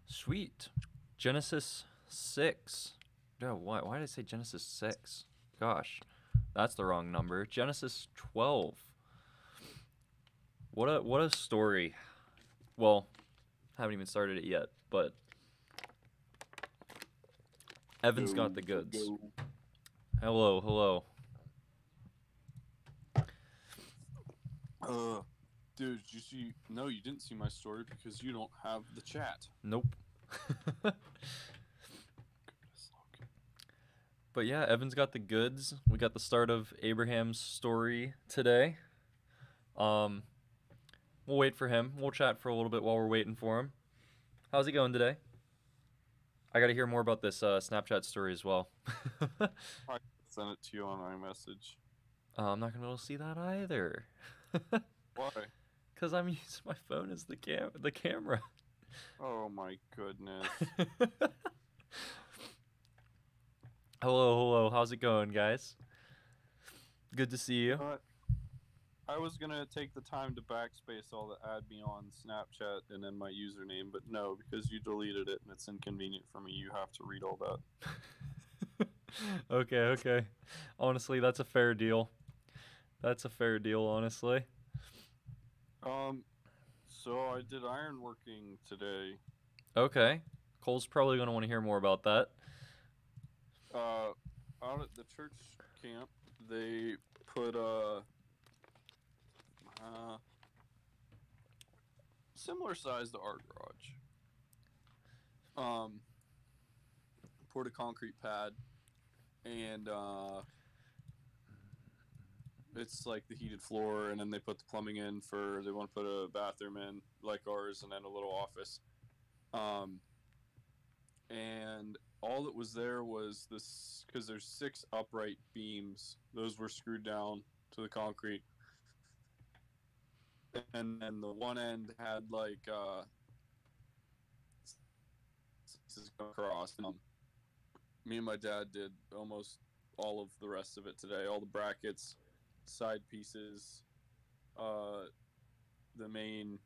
Sweet. Genesis 6. No, why did I say Genesis 6? Gosh, that's the wrong number. Genesis 12. What a story. Well, haven't even started it yet, but Evan's got the goods. Hello, hello. Dude, did you see? No, you didn't see my story because you don't have the chat. Nope. But yeah, Evan's got the goods. We got the start of Abraham's story today. We'll wait for him. We'll chat for a little bit while we're waiting for him. How's he going today? I gotta hear more about this Snapchat story as well. I sent it to you on iMessage. I'm not gonna be able to see that either. Why? Cause I'm using my phone as the camera. Oh my goodness. Hello. How's it going, guys? Good to see you. I was gonna take the time to backspace all the add me on Snapchat and then my username, but no, because you deleted it and it's inconvenient for me, you have to read all that. Okay. Honestly, that's a fair deal. Honestly. So I did ironworking today. Okay. Cole's probably gonna want to hear more about that. Out at the church camp, they put similar size to our garage. Poured a concrete pad, and it's like the heated floor, and then they put the plumbing in they want to put a bathroom in like ours, and then a little office. And all that was there was this, because there's 6 upright beams. Those were screwed down to the concrete. And then the one end had like across. Me and my dad did almost all of the rest of it today. All the brackets, side pieces, the main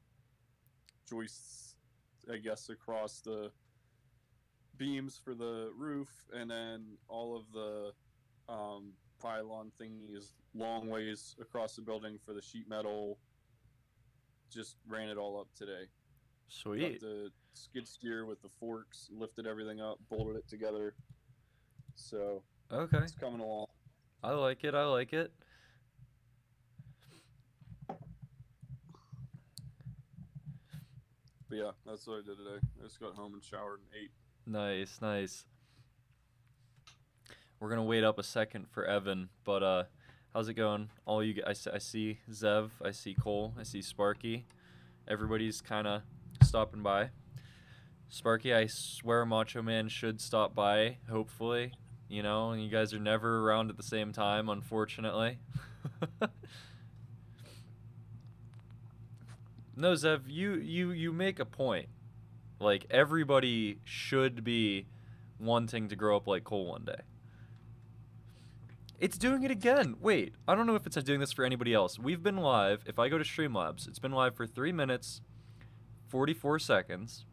joists, I guess, across the beams for the roof, and then all of the pylon thingies long ways across the building for the sheet metal. Just ran it all up today. Sweet. Got the skid steer with the forks, lifted everything up, bolted it together. So okay, it's coming along. I like it. But yeah, that's what I did today. I just got home and showered and ate. Nice. We're gonna wait up a second for Evan, but how's it going? All you guys, I see Zev, I see Cole, I see Sparky. Everybody's kind of stopping by. Sparky, I swear Macho Man should stop by, hopefully. You know, you guys are never around at the same time, unfortunately. No, Zev, you make a point. Like, everybody should be wanting to grow up like Cole one day. It's doing it again. Wait, I don't know if it's doing this for anybody else. We've been live. If I go to Streamlabs, it's been live for 3 minutes, 44 seconds.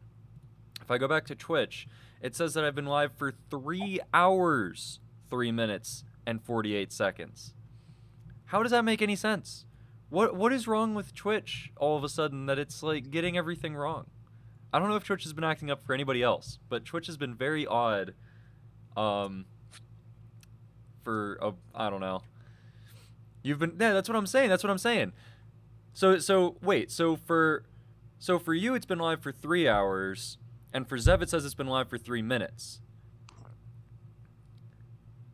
If I go back to Twitch, it says that I've been live for 3 hours, 3 minutes, and 48 seconds. How does that make any sense? What is wrong with Twitch all of a sudden that it's like getting everything wrong? I don't know if Twitch has been acting up for anybody else, but Twitch has been very odd. I don't know. That's what I'm saying. So wait, so for you it's been live for 3 hours, and for Zev it says it's been live for 3 minutes.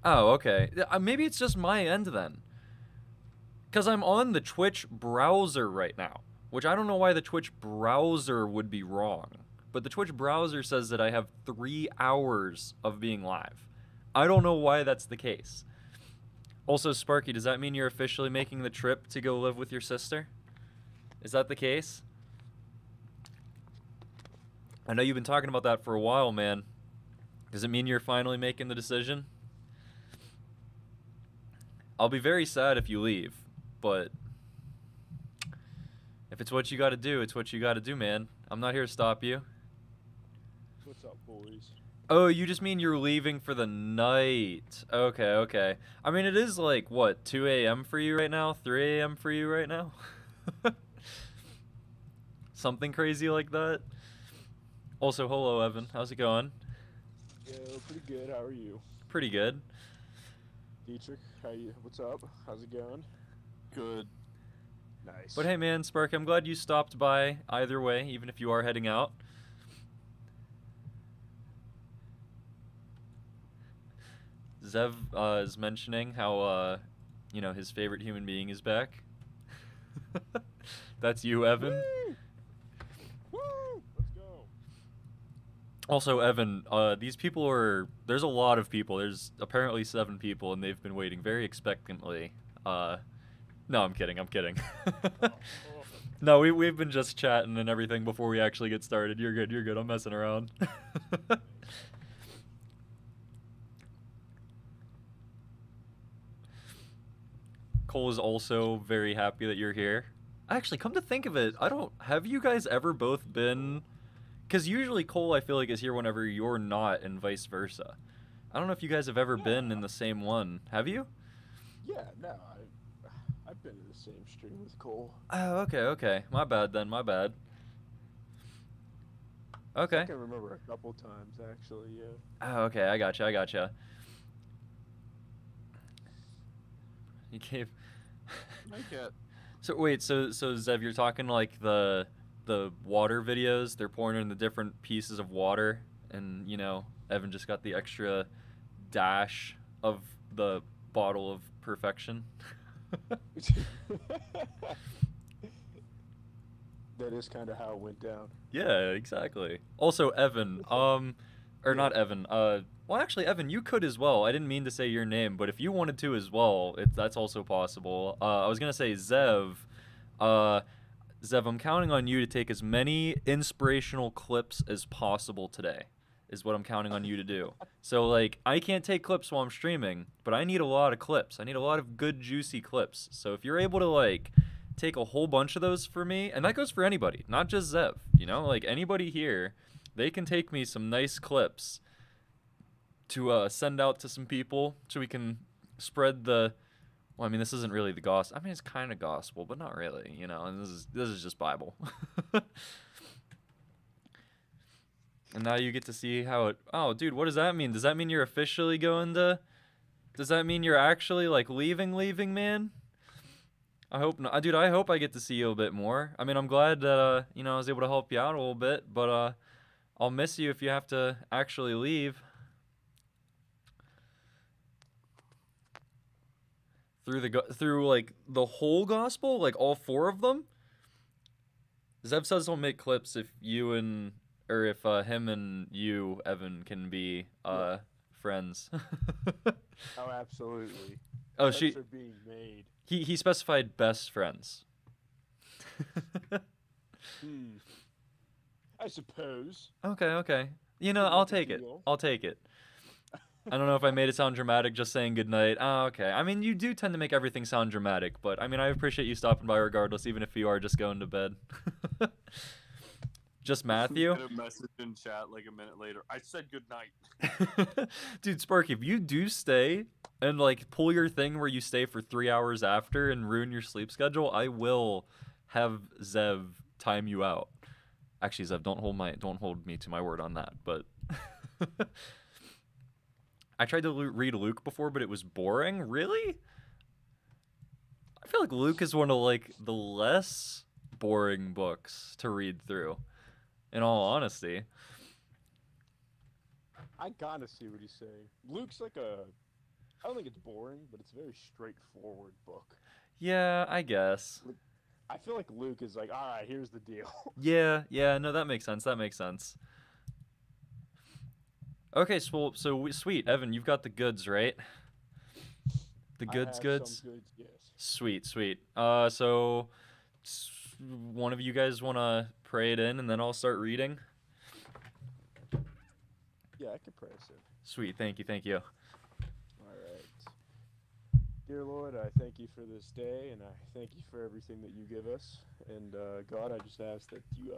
Oh, okay. Maybe it's just my end then. Because I'm on the Twitch browser right now, which I don't know why the Twitch browser would be wrong. But the Twitch browser says that I have 3 hours of being live. I don't know why that's the case. Also, Sparky, does that mean you're officially making the trip to go live with your sister? Is that the case? I know you've been talking about that for a while, man. Does it mean you're finally making the decision? I'll be very sad if you leave, but if it's what you gotta do, it's what you gotta do, man. I'm not here to stop you. What's up, boys? Oh, you just mean you're leaving for the night. Okay, okay. I mean, it is like, what, 2 a.m. for you right now? 3 a.m. for you right now? Something crazy like that. Also, hello, Evan. How's it going? Yo, pretty good. How are you? Pretty good. Dietrich, how you? What's up? How's it going? Good. Nice. But hey, man, Spark, I'm glad you stopped by either way, even if you are heading out. Zev is mentioning how, you know, his favorite human being is back. That's you, Evan. Woo! Woo! Let's go. Also, Evan, these people are... There's a lot of people. There's apparently 7 people, and they've been waiting very expectantly. No, I'm kidding. I'm kidding. No, we've been just chatting and everything before we actually get started. You're good. You're good. I'm messing around. Cole is also very happy that you're here. Actually, come to think of it, I don't... Have you guys ever both been... Because usually Cole, I feel like, is here whenever you're not, and vice versa. I don't know if you guys have ever been in the same one. Have you? Yeah, no, I've been in the same stream with Cole. Oh, okay, okay. My bad then, my bad. Okay. I can remember a couple times, actually, yeah. Oh, okay, I gotcha, I gotcha. You gave... I get. So wait, so Zev, you're talking like the water videos? They're pouring in the different pieces of water, and you know, Evan just got the extra dash of the bottle of perfection. That is kind of how it went down. Yeah, exactly. Also, Evan, or not Evan, well, actually, Evan, you could as well. I didn't mean to say your name, but if you wanted to as well, that's also possible. I was gonna say Zev. Zev, I'm counting on you to take as many inspirational clips as possible today, is what I'm counting on you to do. So, like, I can't take clips while I'm streaming, but I need a lot of clips. I need a lot of good, juicy clips. So if you're able to, like, take a whole bunch of those for me, and that goes for anybody, not just Zev, you know? Like, anybody here, they can take me some nice clips to send out to some people so we can spread the... Well, I mean, this isn't really the gospel. I mean, it's kind of gospel, but not really, you know. And this is just Bible. And now you get to see how it... Oh, dude, what does that mean? Does that mean you're officially going to... Does that mean you're actually, like, leaving, man? I hope not. Dude, I hope I get to see you a bit more. I mean, I'm glad that, you know, I was able to help you out a little bit, but, I'll miss you if you have to actually leave. Through like the whole gospel, like all 4 of them. Zev says he'll make clips if you and or if him and you, Evan, can be friends. Oh, absolutely. Oh, Clips are being made. He specified best friends. I suppose. Okay. You know, Seems I'll like a take it. deal. I'll take it. I don't know if I made it sound dramatic just saying goodnight. Oh, okay. I mean, you do tend to make everything sound dramatic, but I mean, I appreciate you stopping by regardless, even if you are just going to bed. Just Matthew? Get a message in chat like a minute later. I said goodnight. Dude, Sparky, if you do stay and like pull your thing where you stay for 3 hours after and ruin your sleep schedule, I will have Zev time you out. Actually, Zev, don't hold me to my word on that, but I tried to read Luke before, but it was boring. Really? I feel like Luke is one of like the less boring books to read through, in all honesty. I kind of see what he's saying. Luke's like I don't think it's boring, but it's a very straightforward book. Yeah, I guess. I feel like Luke is like, all right, here's the deal. Yeah, no, that makes sense. Okay, so sweet, Evan, you've got the goods, right? The goods. Some goods, yes. Sweet. So one of you guys want to pray it in, and then I'll start reading. Yeah, I can pray us in. Sweet, thank you. All right. Dear Lord, I thank you for this day, and I thank you for everything that you give us. And God, I just ask that you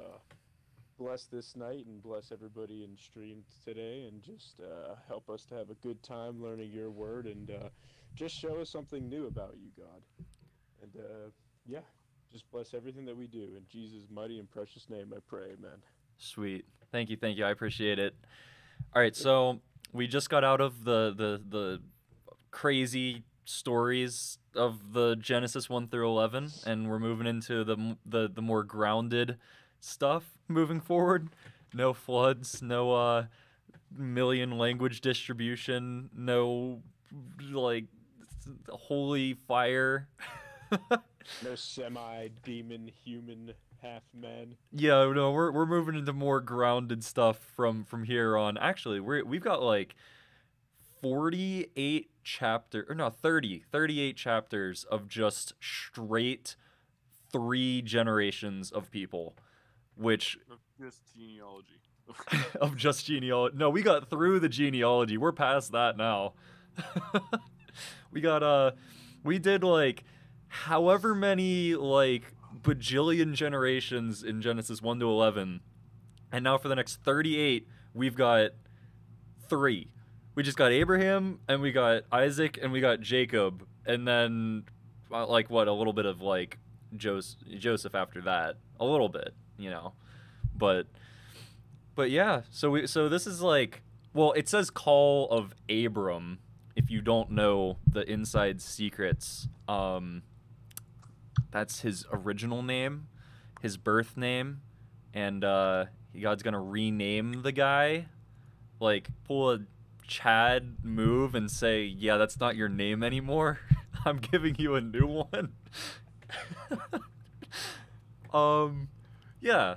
bless this night and bless everybody in stream today, and just help us to have a good time learning your word, and just show us something new about you, God. And yeah, just bless everything that we do. In Jesus' mighty and precious name I pray, amen. Sweet. Thank you. I appreciate it. All right, so we just got out of the crazy stories of the Genesis 1 through 11, and we're moving into the more grounded stuff moving forward. No floods, no million language distribution, no like holy fire. No semi-demon human half-men. Yeah, no, we're moving into more grounded stuff from here on. Actually, we've got like 38 38 chapters of just straight 3 generations of people, which Just genealogy. of just genealogy. No, we got through the genealogy. We're past that now. We did like however many like bajillion generations in Genesis 1 to 11, and now for the next 38 we've got 3. We just got Abraham, and we got Isaac, and we got Jacob, and then like what, a little bit of like Joseph after that, a little bit, you know. But yeah, so this is like, well, it says call of Abram if you don't know the inside secrets. That's his original name, his birth name, and God's gonna rename the guy, like pull a Chad move and say, yeah, that's not your name anymore. I'm giving you a new one. Yeah.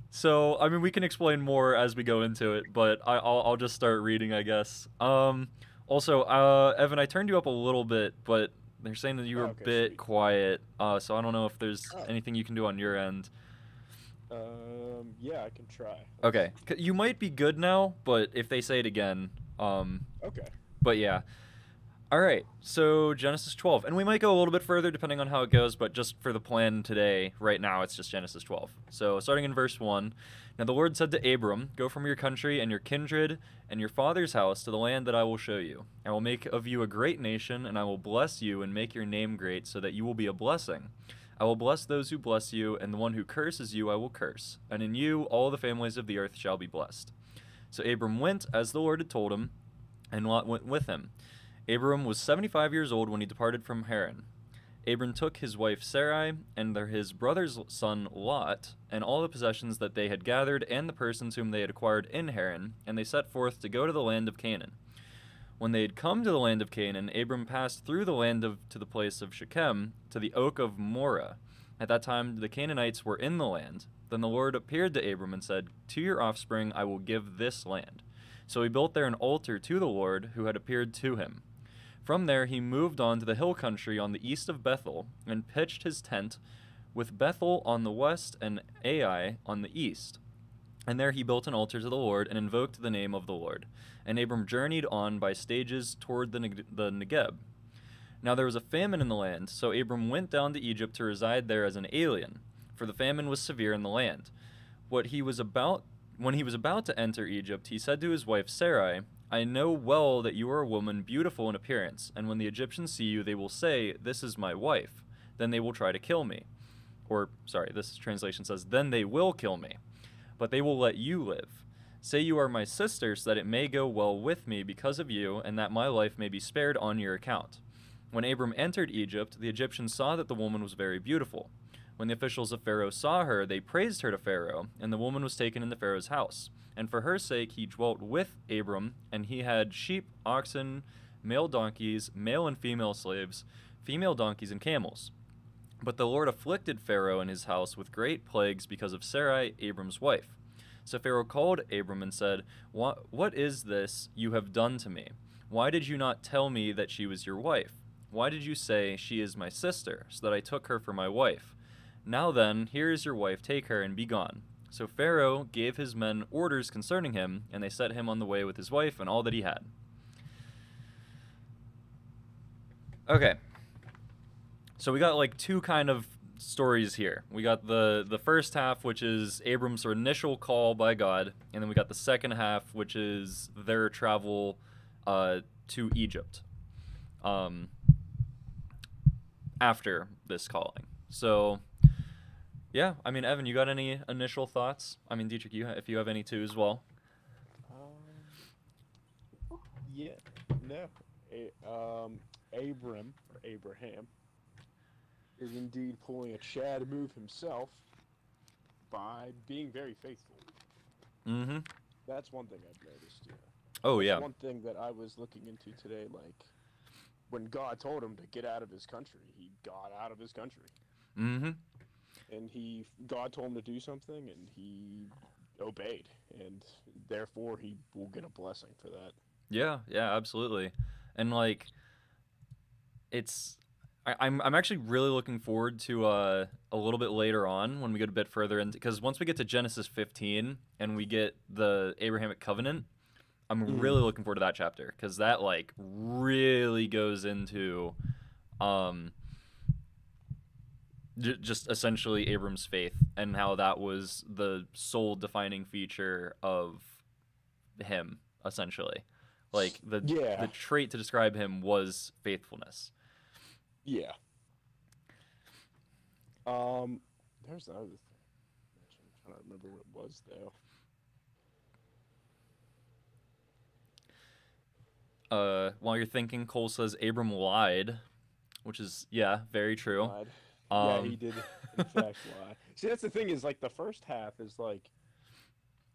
So, I mean, we can explain more as we go into it, but I'll just start reading, I guess. Also, Evan, I turned you up a little bit, but they're saying that you were a bit sweet. quiet, so I don't know if there's anything you can do on your end. Yeah, I can try. Okay. You might be good now, but if they say it again, Okay. but yeah. All right, so Genesis 12. And we might go a little bit further depending on how it goes, but just for the plan today, right now, it's just Genesis 12. So starting in verse 1, now the Lord said to Abram, go from your country and your kindred and your father's house to the land that I will show you. I will make of you a great nation, and I will bless you and make your name great so that you will be a blessing. I will bless those who bless you, and the one who curses you I will curse. And in you all the families of the earth shall be blessed. So Abram went as the Lord had told him, and Lot went with him. Abram was 75 years old when he departed from Haran. Abram took his wife Sarai and his brother's son Lot, and all the possessions that they had gathered, and the persons whom they had acquired in Haran, and they set forth to go to the land of Canaan. When they had come to the land of Canaan, Abram passed through the land to the place of Shechem, to the oak of Moreh. At that time the Canaanites were in the land. Then the Lord appeared to Abram and said, to your offspring I will give this land. So he built there an altar to the Lord who had appeared to him. From there he moved on to the hill country on the east of Bethel, and pitched his tent, with Bethel on the west and Ai on the east. And there he built an altar to the Lord, and invoked the name of the Lord. And Abram journeyed on by stages toward the Negeb. Now there was a famine in the land, so Abram went down to Egypt to reside there as an alien, for the famine was severe in the land. When he was about to enter Egypt, he said to his wife Sarai, I know well that you are a woman beautiful in appearance, and when the Egyptians see you, they will say, this is my wife. Then they will try to kill me. Or, sorry, this translation says, then they will kill me. But they will let you live. Say you are my sister, so that it may go well with me because of you, and that my life may be spared on your account. When Abram entered Egypt, the Egyptians saw that the woman was very beautiful. When the officials of Pharaoh saw her, they praised her to Pharaoh, and the woman was taken into Pharaoh's house. And for her sake he dwelt with Abram, and he had sheep, oxen, male donkeys, male and female slaves, female donkeys, and camels. But the Lord afflicted Pharaoh and his house with great plagues because of Sarai, Abram's wife. So Pharaoh called Abram and said, What is this you have done to me? Why did you not tell me that she was your wife? Why did you say, she is my sister, so that I took her for my wife? Now then, here is your wife, take her and be gone. So Pharaoh gave his men orders concerning him, and they set him on the way with his wife and all that he had. Okay. So we got like two kind of stories here. We got the first half, which is Abram's initial call by God, and then we got the second half, which is their travel to Egypt after this calling. So, yeah, I mean, Evan, you got any initial thoughts? I mean, Dietrich, if you have any too as well. Yeah, no. Abraham, is indeed pulling a Chad move himself by being very faithful. Mm-hmm. That's one thing I've noticed. Yeah. Oh, yeah. One thing that I was looking into today, like when God told him to get out of his country, he got out of his country. Mm-hmm. And God told him to do something, and he obeyed, and therefore he will get a blessing for that. Yeah, absolutely. And like, I'm actually really looking forward to a little bit later on when we get a bit further into, because once we get to Genesis 15 and we get the Abrahamic covenant, I'm really looking forward to that chapter, because that like really goes into just essentially Abram's faith and how that was the sole defining feature of him, essentially. Like the trait to describe him was faithfulness. Yeah. There's another thing. I'm trying to remember what it was though. While you're thinking, Cole says Abram lied, which is very true. Lied. Yeah, he did in fact lie. See, that's the thing, is like the first half is like,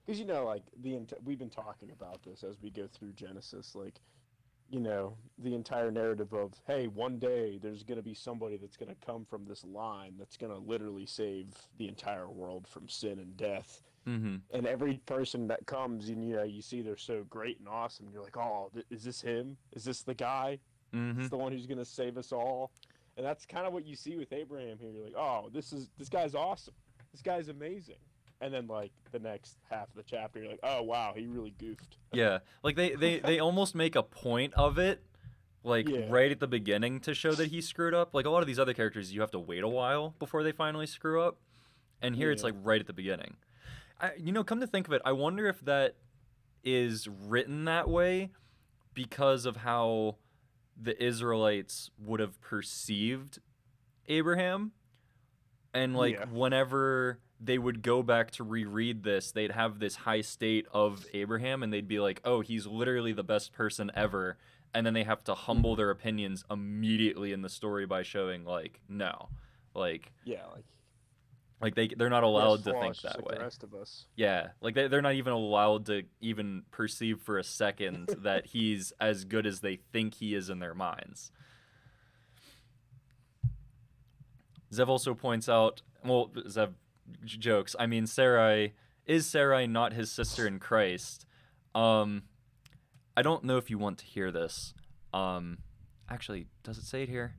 because like we've been talking about this as we go through Genesis, like, the entire narrative of, hey, one day there's going to be somebody that's going to come from this line that's going to literally save the entire world from sin and death. Mm-hmm. And every person that comes, and you see they're so great and awesome, you're like, oh, is this him? Is this the guy? Mm-hmm. Is the one who's going to save us all? And that's kind of what you see with Abraham here. You're like, oh, this guy's awesome. This guy's amazing. And then, like, the next half of the chapter, you're like, oh, wow, he really goofed. Yeah, like, they almost make a point of it, like, right at the beginning to show that he screwed up. Like, a lot of these other characters, you have to wait a while before they finally screw up. And here it's, like, right at the beginning. Come to think of it, I wonder if that is written that way because of how the Israelites would have perceived Abraham. And, like, whenever they would go back to reread this, they'd have this high state of Abraham, and they'd be like, oh, he's literally the best person ever. And then they have to humble their opinions immediately in the story by showing, like, no. Like, they're not allowed to think that way. The rest of us. Yeah, like they're not even allowed to even perceive for a second that he's as good as they think he is in their minds. Zev also points out, well, Zev jokes, I mean, is Sarai not his sister in Christ? I don't know if you want to hear this. Actually, does it say it here?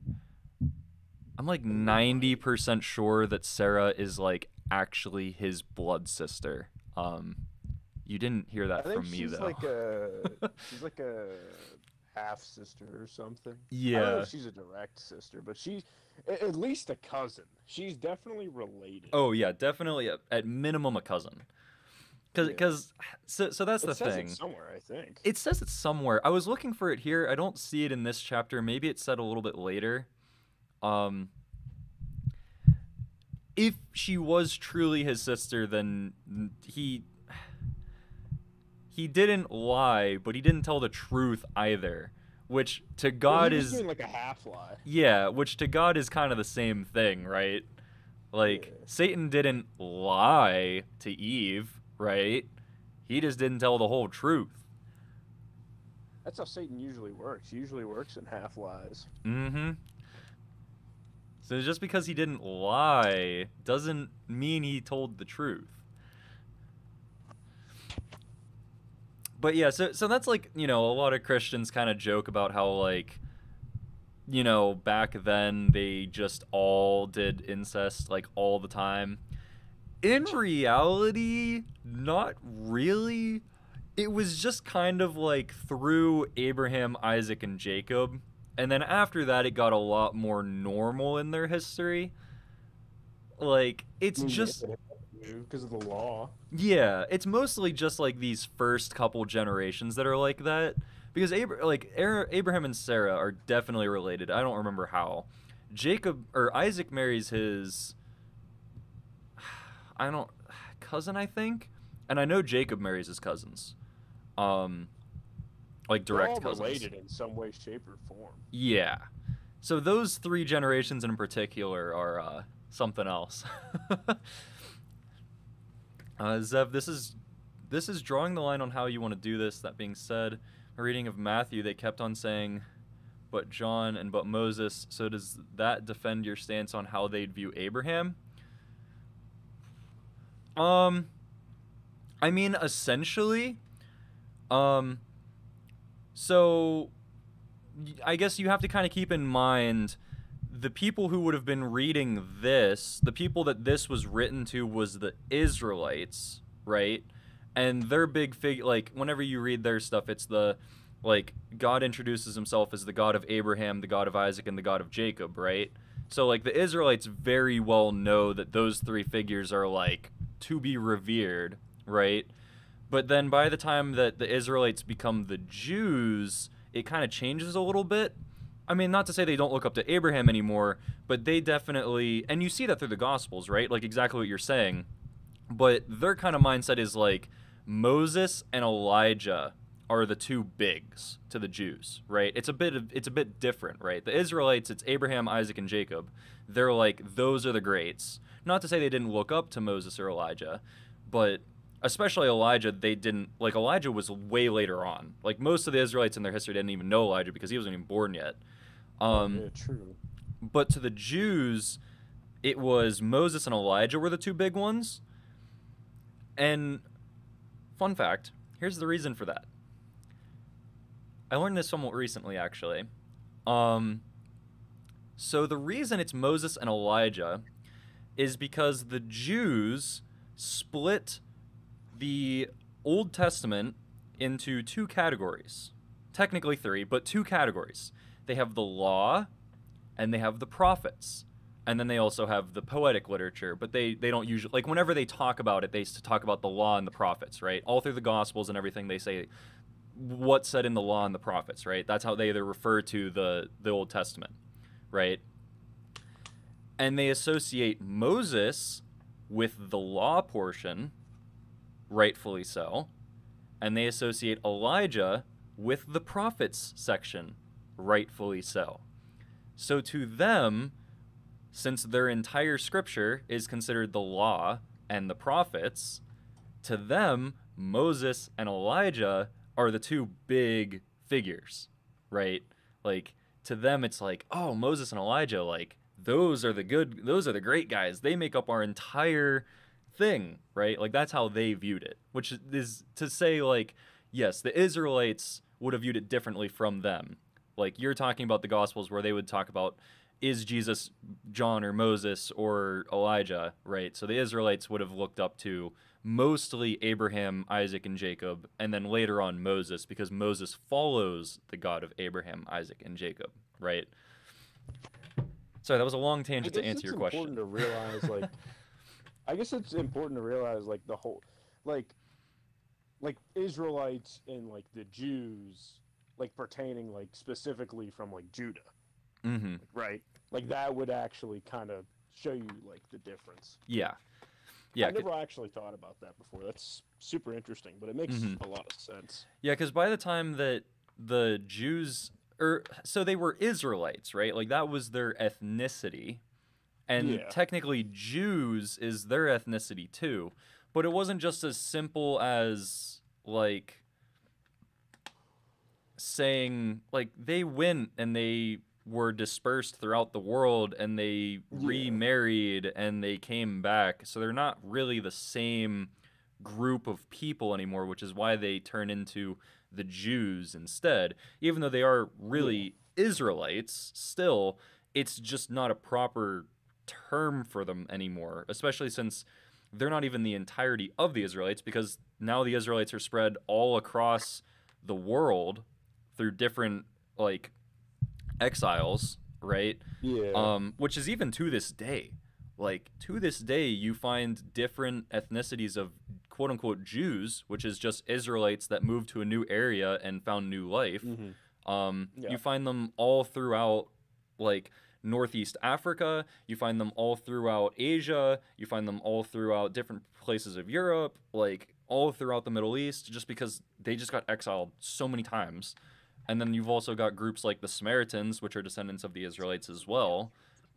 I'm like 90% sure that Sarah is like actually his blood sister. You didn't hear that from me though. She's like a half sister or something. Yeah. I don't know if she's a direct sister, but she's at least a cousin. She's definitely related. Oh yeah, definitely at minimum a cousin. Because so that's the thing. It says it somewhere, I think. It says it somewhere. I was looking for it here. I don't see it in this chapter. Maybe it said a little bit later. If she was truly his sister, then he didn't lie, but he didn't tell the truth either, which to God is doing like a half lie. Yeah, which to God is kind of the same thing, right? Like Satan didn't lie to Eve, right? He just didn't tell the whole truth. That's how Satan usually works. He usually works in half lies. Mm-hmm. So just because he didn't lie doesn't mean he told the truth. But yeah, so that's like, a lot of Christians kind of joke about how, like, back then they just all did incest, like, all the time. In reality, not really. It was just kind of like through Abraham, Isaac, and Jacob. And then after that, it got a lot more normal in their history. Like, it's just, because of the law. yeah, it's mostly just like these first couple generations that are like that. Because Abraham and Sarah are definitely related. I don't remember how. Jacob or Isaac marries his, I don't, cousin, I think, and I know Jacob marries his cousins, like They're direct all cousins. related in some way, shape, or form. Yeah. So those 3 generations in particular are something else. Zev, this is drawing the line on how you want to do this. That being said, a reading of Matthew, they kept on saying, but John and but Moses. So does that defend your stance on how they'd view Abraham? I mean, essentially, so I guess you have to kind of keep in mind the people who would have been reading this, the people that this was written to was the Israelites, right? And their big like, whenever you read their stuff, it's the, like, God introduces himself as the God of Abraham, the God of Isaac, and the God of Jacob, right? So, like, the Israelites very well know that those 3 figures are, like, to be revered, right? But then by the time that the Israelites become the Jews, it kind of changes a little bit. I mean, not to say they don't look up to Abraham anymore, but they definitely, and you see that through the Gospels, right? Like, exactly what you're saying. But their kind of mindset is like Moses and Elijah are the 2 bigs to the Jews, right? It's a bit different, right? The Israelites, it's Abraham, Isaac, and Jacob. They're like, those are the greats. Not to say they didn't look up to Moses or Elijah, but especially Elijah, they didn't, like, Elijah was way later on. Like, most of the Israelites in their history didn't even know Elijah because he wasn't even born yet. Yeah, true. But to the Jews, it was Moses and Elijah were the 2 big ones. And fun fact, here's the reason for that. I learned this somewhat recently, actually. So the reason it's Moses and Elijah is because the Jews split the Old Testament into 2 categories. Technically 3, but 2 categories. They have the law and they have the prophets. And then they also have the poetic literature, but they don't usually, like, whenever they talk about it, they talk about the law and the prophets, right? All through the Gospels and everything, they say what's said in the law and the prophets, right? That's how they either refer to the Old Testament, right? And they associate Moses with the law portion, rightfully so, and they associate Elijah with the prophets section, rightfully so. So to them, since their entire scripture is considered the law and the prophets, to them, Moses and Elijah are the 2 big figures, right? Like, to them, it's like, oh, Moses and Elijah, like, those are the great guys. They make up our entire thing, right? Like, that's how they viewed it, which is to say, like, yes, the Israelites would have viewed it differently from them. Like, you're talking about the Gospels where they would talk about, is Jesus John or Moses or Elijah, right? So the Israelites would have looked up to mostly Abraham, Isaac, and Jacob, and then later on Moses, because Moses follows the God of Abraham, Isaac, and Jacob, right? Sorry, that was a long tangent to answer your question. To realize, like, I guess it's important to realize, like, the whole, like Israelites and, like, the Jews, like, pertaining, like, specifically from, like, Judah. Mm-hmm. Right? Like, that would actually kind of show you, like, the difference. Yeah. Yeah. I never actually thought about that before. That's super interesting, but it makes a lot of sense. Yeah, because by the time that the Jews, so they were Israelites, right? Like, that was their ethnicity. And technically Jews is their ethnicity too. But it wasn't just as simple as, like, saying, like, they went and they were dispersed throughout the world and they remarried and they came back. So they're not really the same group of people anymore, which is why they turn into the Jews instead. Even though they are really Israelites, still, it's just not a proper term for them anymore, especially since they're not even the entirety of the Israelites, because now the Israelites are spread all across the world through different, like, exiles, right? Yeah. Which is even to this day. like to this day you find different ethnicities of quote unquote Jews, which is just Israelites that moved to a new area and found new life. Yeah. You find them all throughout like Northeast Africa, you find them all throughout Asia, you find them all throughout different places of Europe, like all throughout the Middle East, just because they just got exiled so many times. And then you've also got groups like the Samaritans, which are descendants of the Israelites as well.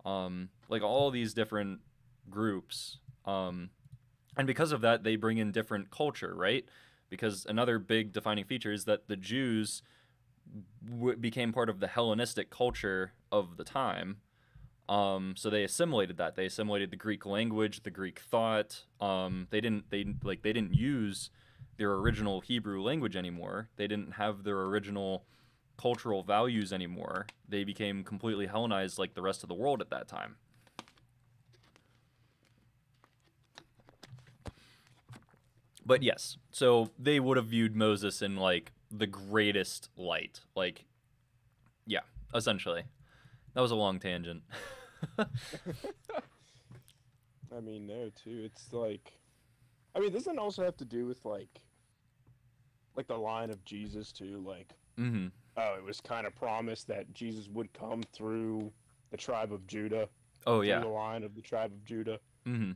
Like all these different groups. And because of that, they bring in different culture, right? Because another big defining feature is that the Jews became part of the Hellenistic culture of the time. So they assimilated that. They assimilated the Greek language, the Greek thought. They didn't use their original Hebrew language anymore. They didn't have their original cultural values anymore. They became completely Hellenized like the rest of the world at that time. But yes, so they would have viewed Moses in like the greatest light. Like, yeah, essentially. That was a long tangent. I mean, no, too. It's like, I mean, doesn't it also have to do with like the line of Jesus too? Like, Mm-hmm. oh, it was kind of promised that Jesus would come through the tribe of Judah. Oh through yeah. the line of the tribe of Judah. Mm-hmm.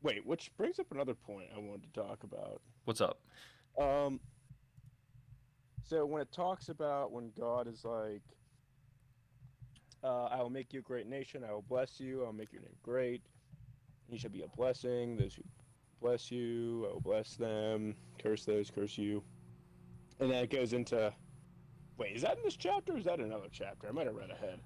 Wait, which brings up another point I wanted to talk about. What's up? So when it talks about when God is like, I will make you a great nation, I will bless you, I'll make your name great, you shall be a blessing, those who bless you, I will bless them, curse those, curse you. And then it goes into, wait, is that in this chapter or is that another chapter? I might have read ahead.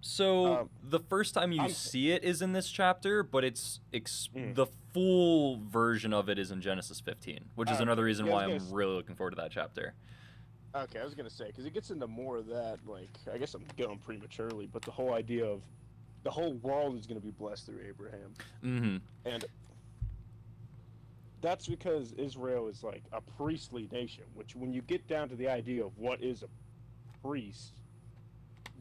So the first time you see it is in this chapter, but it's the full version of it is in Genesis 15, which is another reason why I'm really looking forward to that chapter. Okay, I was gonna say because it gets into more of that. Like, I guess I'm going prematurely, but the whole idea of the whole world is gonna be blessed through Abraham, and that's because Israel is like a priestly nation. Which, when you get down to the idea of what is a priest,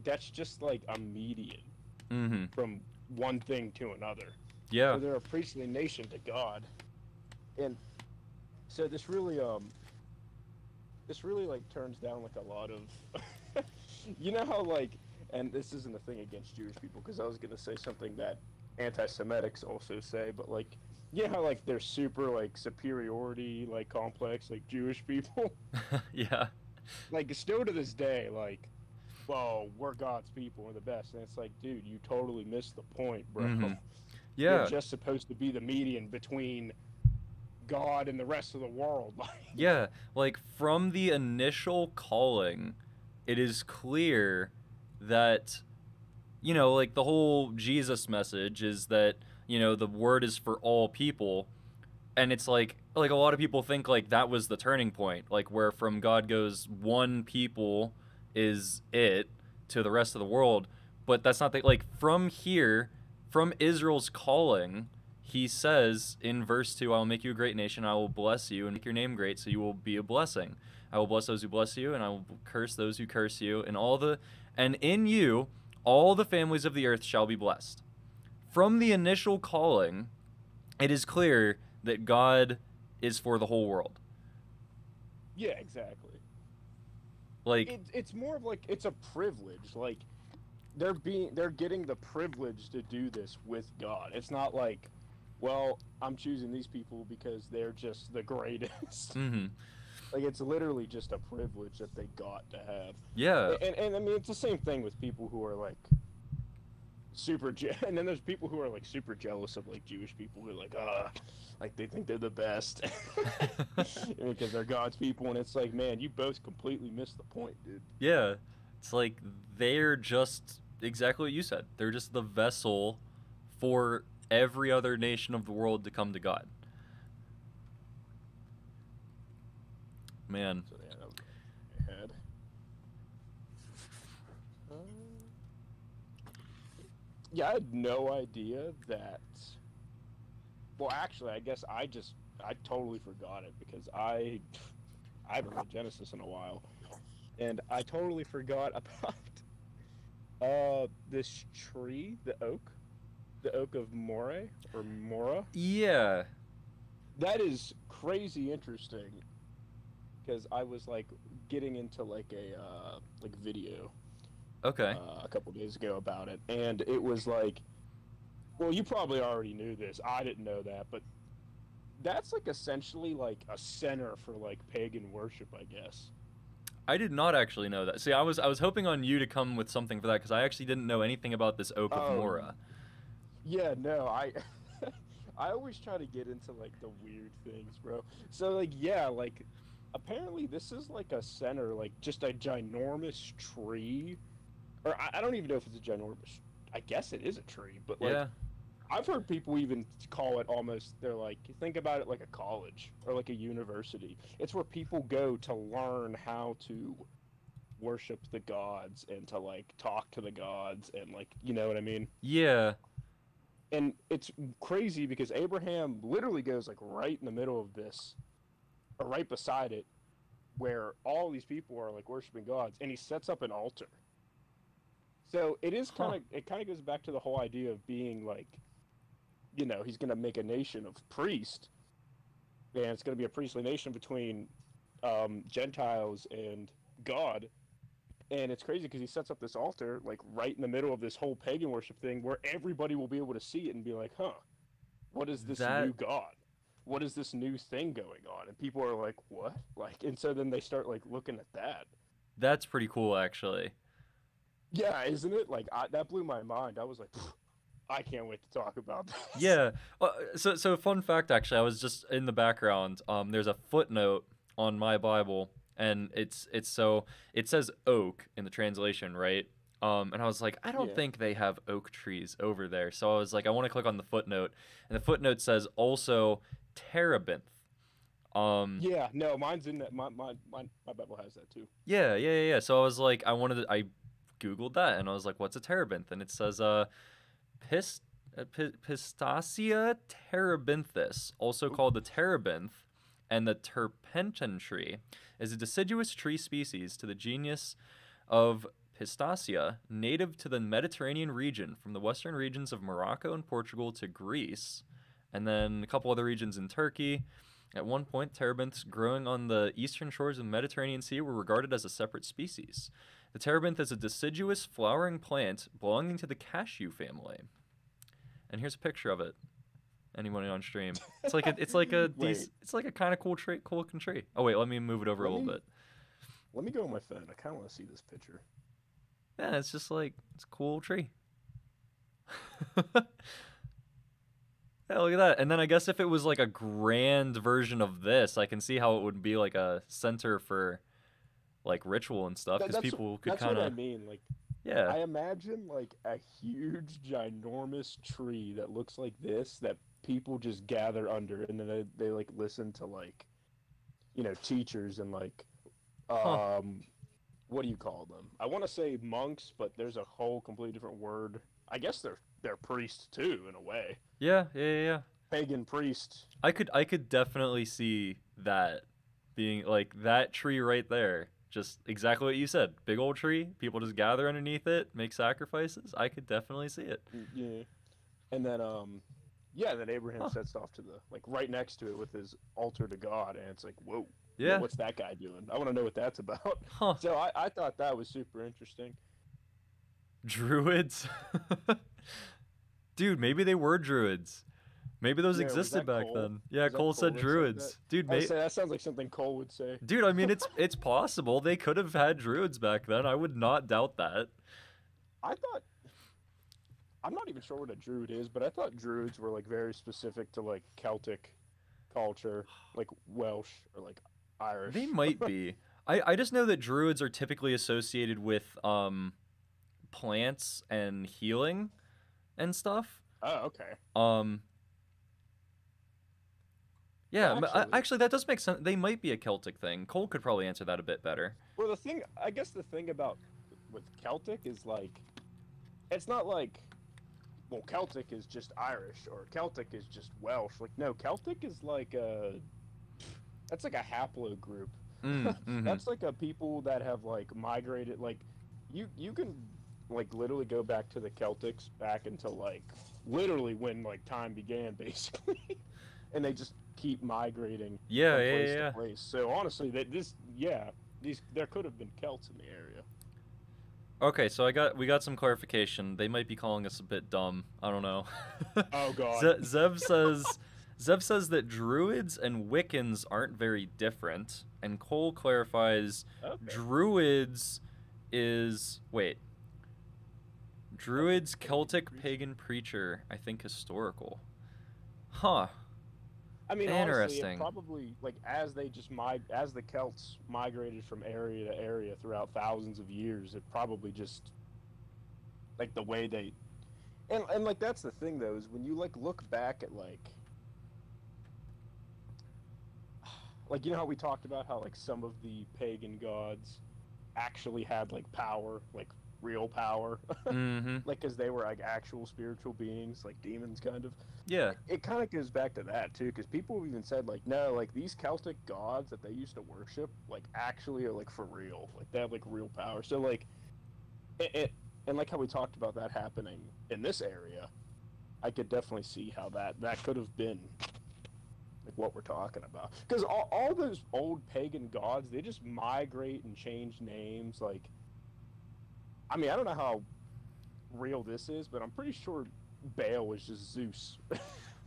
that's just like a median from one thing to another. Yeah. So they're a priestly nation to God, and so this really like turns down like a lot of, you know how like, and this isn't a thing against Jewish people because I was gonna say something that anti-Semitics also say, but like, you know how like they're super like superiority like complex like Jewish people. Yeah. Like still to this day, like, well, we're God's people, we're the best, and it's like, dude, you totally missed the point, bro. Yeah. You're just supposed to be the median between God and the rest of the world. Yeah, like from the initial calling, it is clear that, you know, like the whole Jesus message is that, you know, the word is for all people. And it's like a lot of people think like that was the turning point, like where from God goes one people is it to the rest of the world. But that's not the, like from here, from Israel's calling, he says in verse 2, I will make you a great nation, I will bless you and make your name great, so you will be a blessing. I will bless those who bless you, and I will curse those who curse you, and in you all the families of the earth shall be blessed. From the initial calling, it is clear that God is for the whole world. Yeah, exactly. Like it's more of like it's a privilege. Like they're getting the privilege to do this with God. It's not like, well, I'm choosing these people because they're just the greatest. Like, it's literally just a privilege that they got to have. Yeah. And I mean, it's the same thing with people who are like and then there's people who are like super jealous of like Jewish people who are like they think they're the best because they're God's people, and it's like, man, you both completely missed the point, dude. Yeah. It's like they're just exactly what you said. They're just the vessel for every other nation of the world to come to God. Man. So yeah, that was my head. Yeah, I had no idea that. Well, actually, I guess I totally forgot it because I haven't read Genesis in a while, and I totally forgot about This tree, the oak of Moray or Mora. Yeah. That is crazy interesting because I was like getting into like a like video Okay. a couple days ago about it, and it was like, well, you probably already knew this. I didn't know that, but that's like essentially like a center for like pagan worship, I guess. I did not actually know that. See, I was hoping on you to come with something for that because I actually didn't know anything about this Oak of Oh, Mora. yeah, no, I I always try to get into like the weird things, bro. So like yeah, like apparently this is like a center, like just a ginormous tree. Or I don't even know if it's a ginormous. I guess it is a tree, but like Yeah. I've heard people even call it almost. They're like, think about it like a college or like a university. It's where people go to learn how to worship the gods and to like talk to the gods and like you know what I mean. Yeah. And it's crazy because Abraham literally goes like right in the middle of this, or right beside it, where all these people are like worshiping gods, and he sets up an altar. So it is Huh. kind of goes back to the whole idea of being like, you know, he's going to make a nation of priests, and it's going to be a priestly nation between Gentiles and God. And it's crazy because he sets up this altar like right in the middle of this whole pagan worship thing, where everybody will be able to see it and be like, "Huh, what is this That new god? What is this new thing going on?" And people are like, "What?" Like, and so then they start like looking at that. that's pretty cool actually. Yeah, isn't it? Like that blew my mind. I was like, "Phew, I can't wait to talk about this." Yeah. So fun fact actually, I was just in the background. There's a footnote on my Bible, and it's so it says oak in the translation, right? And I was like, I don't Yeah. think they have oak trees over there. So I was like, I want to click on the footnote, and the footnote says also terebinth. Um, Yeah, no, mine's in that. My Bible has that too. yeah. So I was like, I googled that, and I was like, what's a terebinth? And it says Pist- Pistacia terebinthus, also Oop. called the terebinth, and the terpentin tree, is a deciduous tree species to the genus of Pistacia, native to the Mediterranean region, from the western regions of Morocco and Portugal to Greece, and then a couple other regions in Turkey. At one point, terebinths growing on the eastern shores of the Mediterranean Sea were regarded as a separate species. The terebinth is a deciduous flowering plant belonging to the cashew family. And here's a picture of it. Anyone on stream? Wait, it's like a kind of cool looking tree. Oh wait, let me move it over a let little me bit. let me go on my phone. I kind of want to see this picture. Yeah, it's just like it's a cool tree. Yeah, look at that. And then I guess if it was like a grand version of this, I can see how it would be like a center for like ritual and stuff That, because that's people could that's kind what I of mean. Like yeah. I imagine like a huge, ginormous tree that looks like this that people just gather under, and then they like listen to like you know teachers and like Huh. um what do you call them? I want to say monks, but there's a whole completely different word. I guess they're priests too in a way. Yeah. Pagan priest. I could definitely see that being like that tree right there. Just exactly what you said. Big old tree. People just gather underneath it, make sacrifices. I could definitely see it. Yeah. And then yeah, then Abraham Huh. sets off to the like right next to it with his altar to God, and it's like, whoa, Yeah. what's that guy doing? I want to know what that's about. Huh. So I thought that was super interesting. Druids. Dude, maybe they were druids. Maybe those Yeah, was existed that back Cole? then. Yeah, Was that Cole Cole said that said that? druids. Dude, I would say that sounds like something Cole would say. dude, I mean it's possible they could have had druids back then. I would not doubt that. I thought I'm not even sure what a druid is, but I thought druids were like very specific to like Celtic culture, like Welsh or like They Irish. might be. I just know that druids are typically associated with plants and healing and stuff. Oh, okay. Um yeah, Actually, actually that does make sense. They might be a Celtic thing. Cole could probably answer that a bit better. well, the thing I guess the thing about with Celtic is like it's not like well, Celtic is just Irish or Celtic is just Welsh. Like no, Celtic is like a that's like a haplogroup. Mm. That's like a people that have like migrated like you can like literally go back to the Celtics, back until like literally when like time began, basically, and they just keep migrating Yeah, from yeah, place yeah. to place. So honestly, these there could have been Celts in the area. Okay, so we got some clarification. They might be calling us a bit dumb. I don't know. Oh God. Zev says that druids and Wiccans aren't very different, and Cole clarifies Okay. druids is druids Celtic pagan preacher, I think historical. Huh. I mean, honestly, Interesting. it probably like as the Celts migrated from area to area throughout thousands of years, it probably just like the way they and like that's the thing though is when you like look back at like you know how we talked about how like some of the pagan gods actually had like power, like real power, Mm-hmm. like because they were like actual spiritual beings, like demons, kind of. Yeah. It kind of goes back to that too, because people have even said like, no, like these Celtic gods that they used to worship, like actually are like for real, like they have like real power. So like, and like how we talked about that happening in this area, I could definitely see how that could have been like what we're talking about. Because all those old pagan gods, they just migrate and change names. Like, I mean, I don't know how real this is, but I'm pretty sure Baal was just Zeus.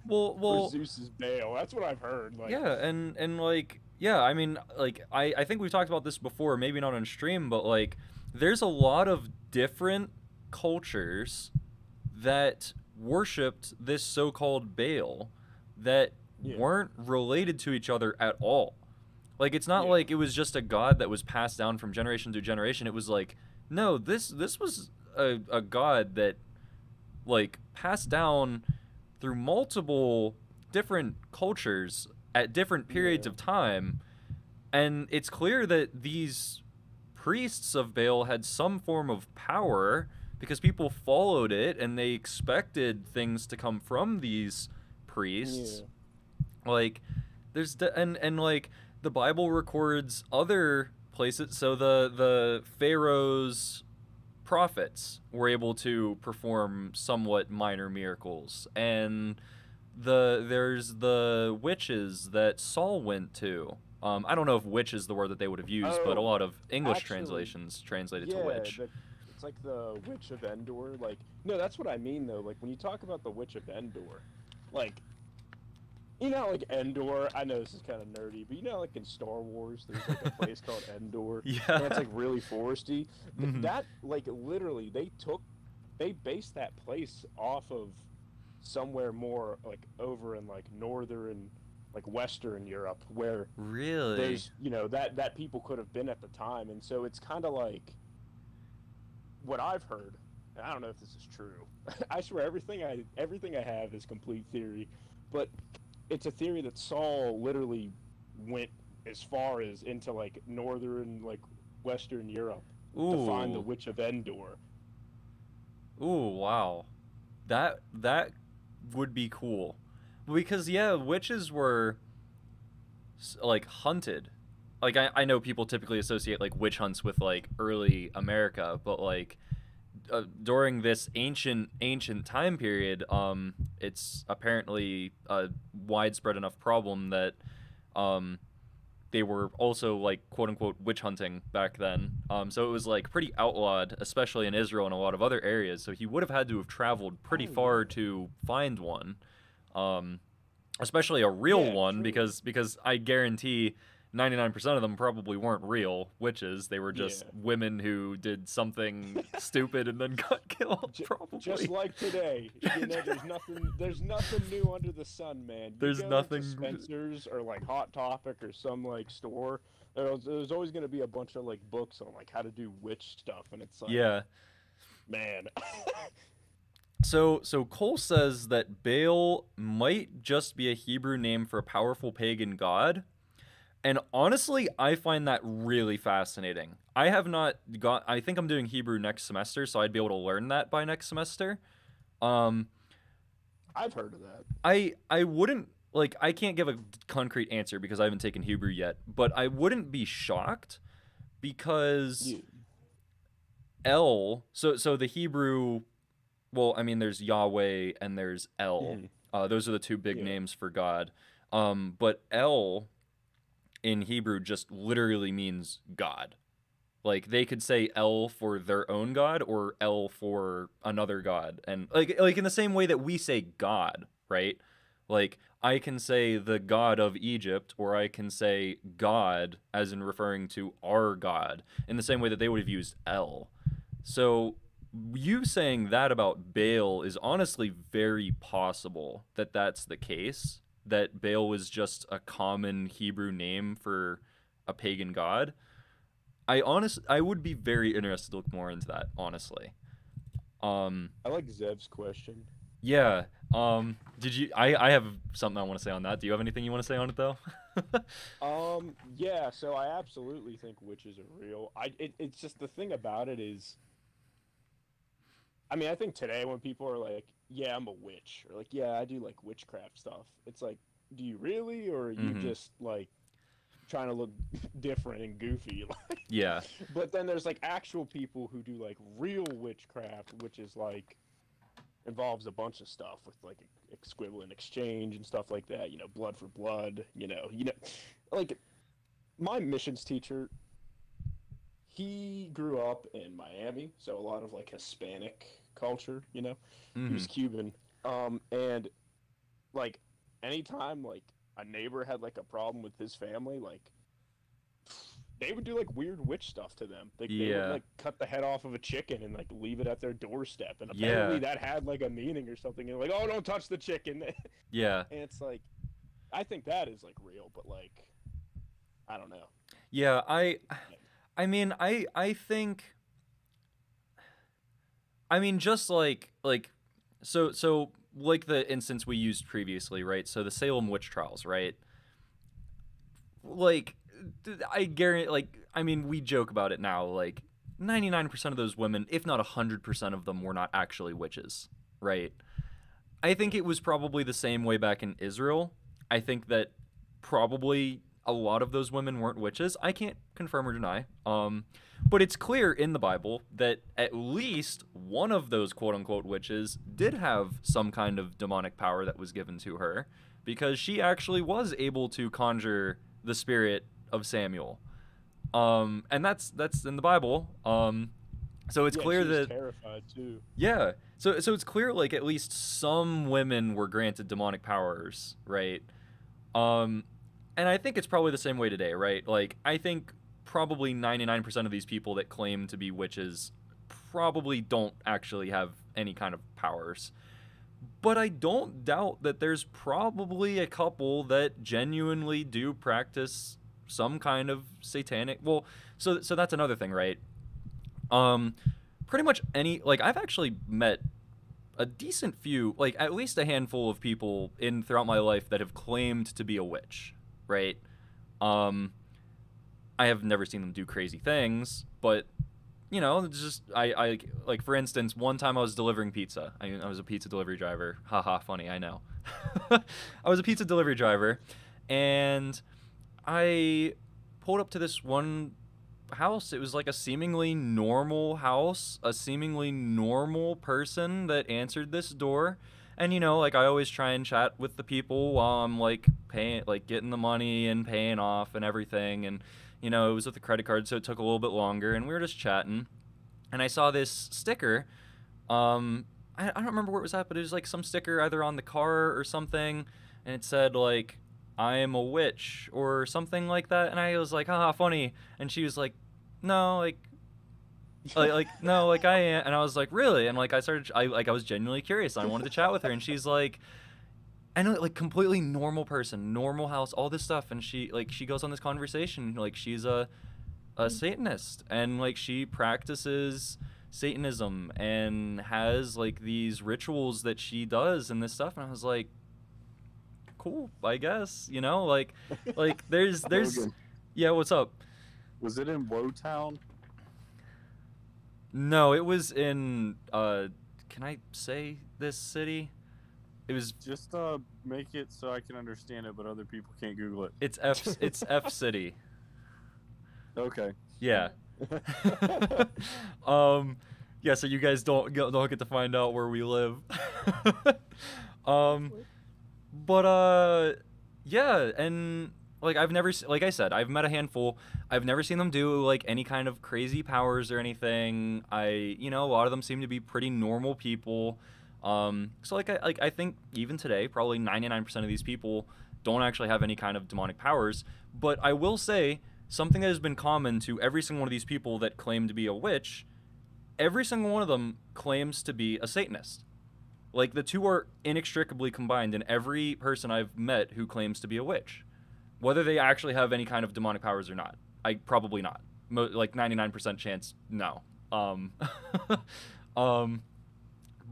Well, Or Zeus is Baal. That's what I've heard. Like, yeah, and like, yeah, I mean, like, I think we've talked about this before, maybe not on stream, but like, there's a lot of different cultures that worshipped this so-called Baal that Yeah. weren't related to each other at all. Like, it's not Yeah. like it was just a god that was passed down from generation to generation. It was like, no, this was a god that like passed down through multiple different cultures at different periods Yeah. of time, and it's clear that these priests of Baal had some form of power because people followed it and they expected things to come from these priests. Like, there's and like the Bible records other places. So the Pharaoh's prophets were able to perform somewhat minor miracles, and there's the witches that Saul went to. I don't know if witch is the word that they would have used, but a Oh, lot of English actually, translations translate it yeah, to witch. it's like the Witch of Endor. Like, no, that's what I mean though. Like when you talk about the Witch of Endor, like, you know, like Endor. I know this is kind of nerdy, but you know, like in Star Wars, there's like a place called Endor. Yeah. And it's like really foresty. Mhm. That like literally they based that place off of somewhere more like over in like northern, like Western Europe, where Really? there's that people could have been at the time, and so it's kind of like what I've heard. And I don't know if this is true. I swear everything I have is complete theory, but it's a theory that Saul literally went as far as into like northern, like Western Europe to find the Ooh. Witch of Endor. Ooh, wow. That would be cool. Because yeah, witches were like hunted. Like I know people typically associate like witch hunts with like early America, but like during this ancient time period, it's apparently a widespread enough problem that they were also like quote unquote witch hunting back then. So it was like pretty outlawed, especially in Israel and a lot of other areas. So he would have had to have traveled pretty Oh, far yeah. to find one, especially a real Yeah, one, true. because I guarantee 99% of them probably weren't real witches. They were just Yeah. women who did something stupid and then got killed. Probably. Just like today, there's nothing new under the sun, man. You There's go nothing- to Spencer's or like Hot Topic or some like store. There's always gonna be a bunch of like books on like how to do witch stuff, and it's like, Yeah. man. So Cole says that Baal might just be a Hebrew name for a powerful pagan god. And honestly, I find that really fascinating. I think I'm doing Hebrew next semester, so I'd be able to learn that by next semester. I've heard of that. I wouldn't, like, I can't give a concrete answer because I haven't taken Hebrew yet, but I wouldn't be shocked because El, so the Hebrew, well, I mean, there's Yahweh and there's El. Mhm. Those are the two big Yeah. names for God. But El in Hebrew just literally means God. Like they could say El for their own God or El for another God, and like in the same way that we say God, right? Like I can say the God of Egypt, or I can say God as in referring to our God, in the same way that they would have used El. So you saying that about Baal is honestly very possible that that's the case. That Baal was just a common Hebrew name for a pagan god. I would be very interested to look more into that, honestly. Um I like Zev's question. yeah. Did you I have something I want to say on that. Do you have anything you want to say on it though? Yeah, so I absolutely think witches are real. It's just the thing about it is, I mean, I think today when people are like, "Yeah, I'm a witch," or like, "Yeah, I do like witchcraft stuff," it's like, do you really, or are you Mhm. just like trying to look different and goofy? Yeah. But then there's like actual people who do like real witchcraft, which is like involves a bunch of stuff with like equivalent exchange and stuff like that. You know, blood for blood. Like my missions teacher, he grew up in Miami, so a lot of like Hispanic culture. He was Mhm. Cuban, and like anytime like a neighbor had like a problem with his family, like they would do like weird witch stuff to them. They would Yeah. like cut the head off of a chicken and like leave it at their doorstep, and Yeah. apparently that had like a meaning or something. And like, oh, don't touch the chicken. Yeah. And it's like, I think that is like real, but like, I don't know. Yeah, I mean, I think, I mean, just like so like the instance we used previously, right? So the Salem witch trials, right? Like I guarantee, like, I mean, we joke about it now, like 99% of those women, if not 100% of them, were not actually witches, right? I think it was probably the same way back in Israel. I think that probably a lot of those women weren't witches. I can't confirm or deny. But it's clear in the Bible that at least one of those quote unquote witches did have some kind of demonic power that was given to her, because she actually was able to conjure the spirit of Samuel. And that's in the Bible. So it's Yeah, clear she was that, terrified too. yeah. So it's clear, like, at least some women were granted demonic powers, right? Um and I think it's probably the same way today, right? Like I think probably 99% of these people that claim to be witches probably don't actually have any kind of powers. But I don't doubt that there's probably a couple that genuinely do practice some kind of satanic, well, so that's another thing, right? Um Pretty much any, like, I've actually met a decent few, like at least a handful of people in throughout my life that have claimed to be a witch, right? Um, I have never seen them do crazy things, but it's just I like, for instance, one time I was delivering pizza. I was a pizza delivery driver. Haha, funny, I know. I was a pizza delivery driver, and I pulled up to this one house. It was like a seemingly normal house, a seemingly normal person that answered this door. And like I always try and chat with the people while I'm like paying, like getting the money and paying off and everything. And it was with the credit card, so it took a little bit longer. And we were just chatting, and I saw this sticker. I don't remember where it was at, but it was like some sticker either on the car or something, and it said like, "I am a witch" or something like that. And I was like, haha, funny. And she was like, no, like no, like I am. And I was like, really? And like I was genuinely curious. I wanted to chat with her, and she's like, and like completely normal person, normal house, all this stuff. And she goes on this conversation, like she's a Satanist, and like she practices Satanism and has like these rituals that she does and this stuff. And I was like, cool, I guess, like there's Logan, yeah, what's up? was it in Wotown? No, it was in can I say this city? It was Just make it so I can understand it, but other people can't Google it. it's F City. Okay. Yeah. Yeah, so you guys don't get to find out where we live. um, but yeah, and like like I said, I've met a handful. I've never seen them do like any kind of crazy powers or anything. A lot of them seem to be pretty normal people. So I think even today, probably 99% of these people don't actually have any kind of demonic powers. But I will say something that has been common to every single one of these people that claim to be a witch. Every single one of them claims to be a Satanist. Like, the two are inextricably combined in every person I've met who claims to be a witch. Whether they actually have any kind of demonic powers or not. Probably not. Like, 99% chance, no.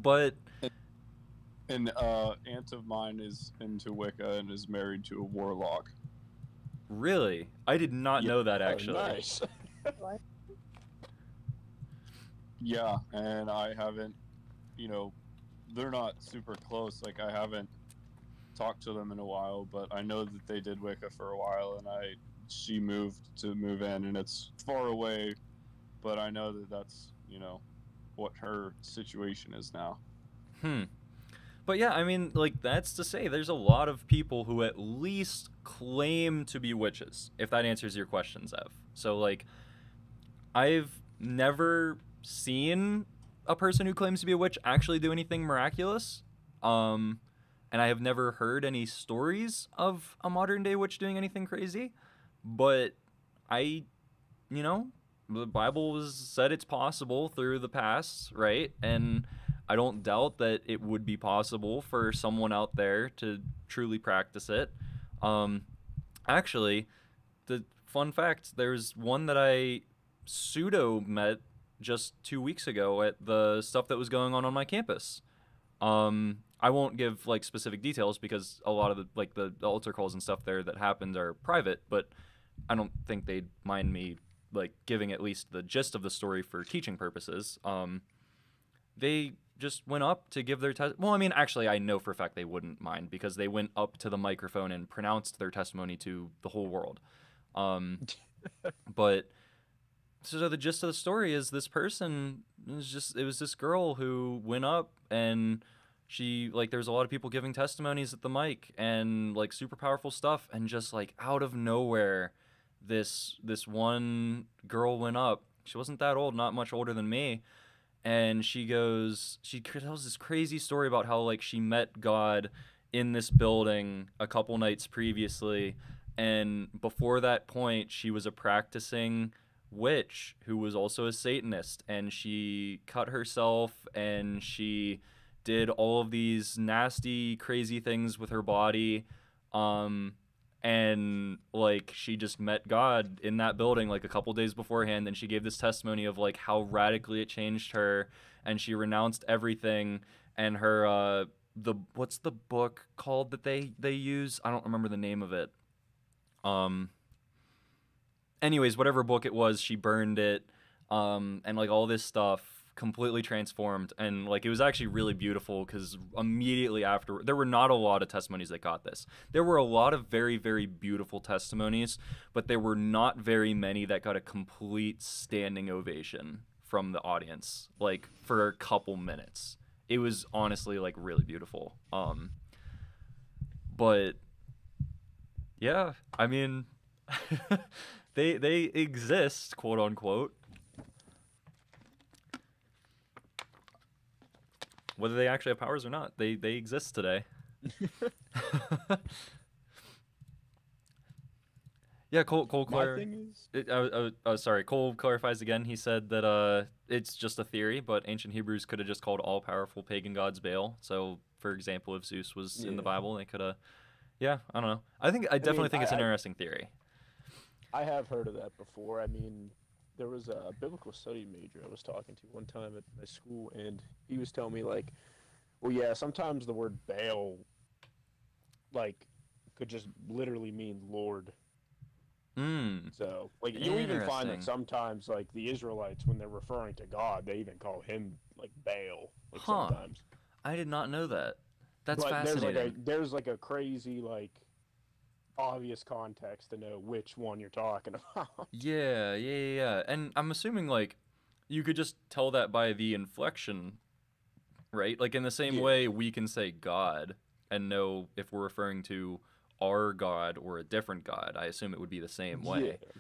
But... An aunt of mine is into Wicca and is married to a warlock. Really? I did not know that, actually. Oh, nice. Yeah, and I haven't, they're not super close. Like, I haven't talked to them in a while, but I know that they did Wicca for a while, and she moved in, and it's far away, but I know that that's, what her situation is now. But yeah, I mean, like, that's to say there's a lot of people who at least claim to be witches, if that answers your question, Zev. So, like, I've never seen a person who claims to be a witch actually do anything miraculous. And I have never heard any stories of a modern day witch doing anything crazy. But the Bible has said it's possible through the past, right? And I don't doubt that it would be possible for someone out there to truly practice it. Actually, the fun fact, there's one that I pseudo met just 2 weeks ago at the stuff that was going on my campus. I won't give like specific details because a lot of the altar calls and stuff there that happened are private, but I don't think they'd mind me like giving at least the gist of the story for teaching purposes. They just went up to give their well, I mean, actually, I know for a fact they wouldn't mind because they went up to the microphone and pronounced their testimony to the whole world. But so the gist of the story is this person it was this girl who went up and she like there's a lot of people giving testimonies at the mic and like super powerful stuff, and just like out of nowhere this one girl went up. She wasn't that old, not much older than me. And she tells this crazy story about how like she met God in this building a couple nights previously, and before that point she was a practicing witch who was also a Satanist, and she cut herself and she did all of these nasty crazy things with her body, and like she just met God in that building like a couple days beforehand, and she gave this testimony of like how radically it changed her, and she renounced everything. And her what's the book called that they use? I don't remember the name of it. Anyways, whatever book it was, she burned it, and like all this stuff completely transformed. And like it was actually really beautiful because immediately after, there were not a lot of testimonies that got this. There were a lot of very, very beautiful testimonies, but there were not very many that got a complete standing ovation from the audience, like for a couple minutes. It was honestly like really beautiful. But yeah, I mean, they exist, quote unquote. Whether they actually have powers or not, they exist today. Yeah, Cole sorry, Cole clarifies again. He said that it's just a theory, but ancient Hebrews could have just called all powerful pagan gods Baal. So, for example, if Zeus was in the Bible, they could have. Yeah, I don't know. I definitely think it's an interesting theory. I have heard of that before. I mean, there was a biblical study major I was talking to one time at my school, and he was telling me, like, well, yeah, sometimes the word Baal, like, could just literally mean Lord. So, like, you'll even find that sometimes, like, the Israelites, when they're referring to God, they even call him, like, Baal, like, sometimes. I did not know that. That's fascinating. There's, like, a crazy, like, obvious context to know which one you're talking about. Yeah. And I'm assuming like you could just tell that by the inflection, right? Like in the same Yeah. way we can say God and know if we're referring to our God or a different God. I assume it would be the same way. Yeah.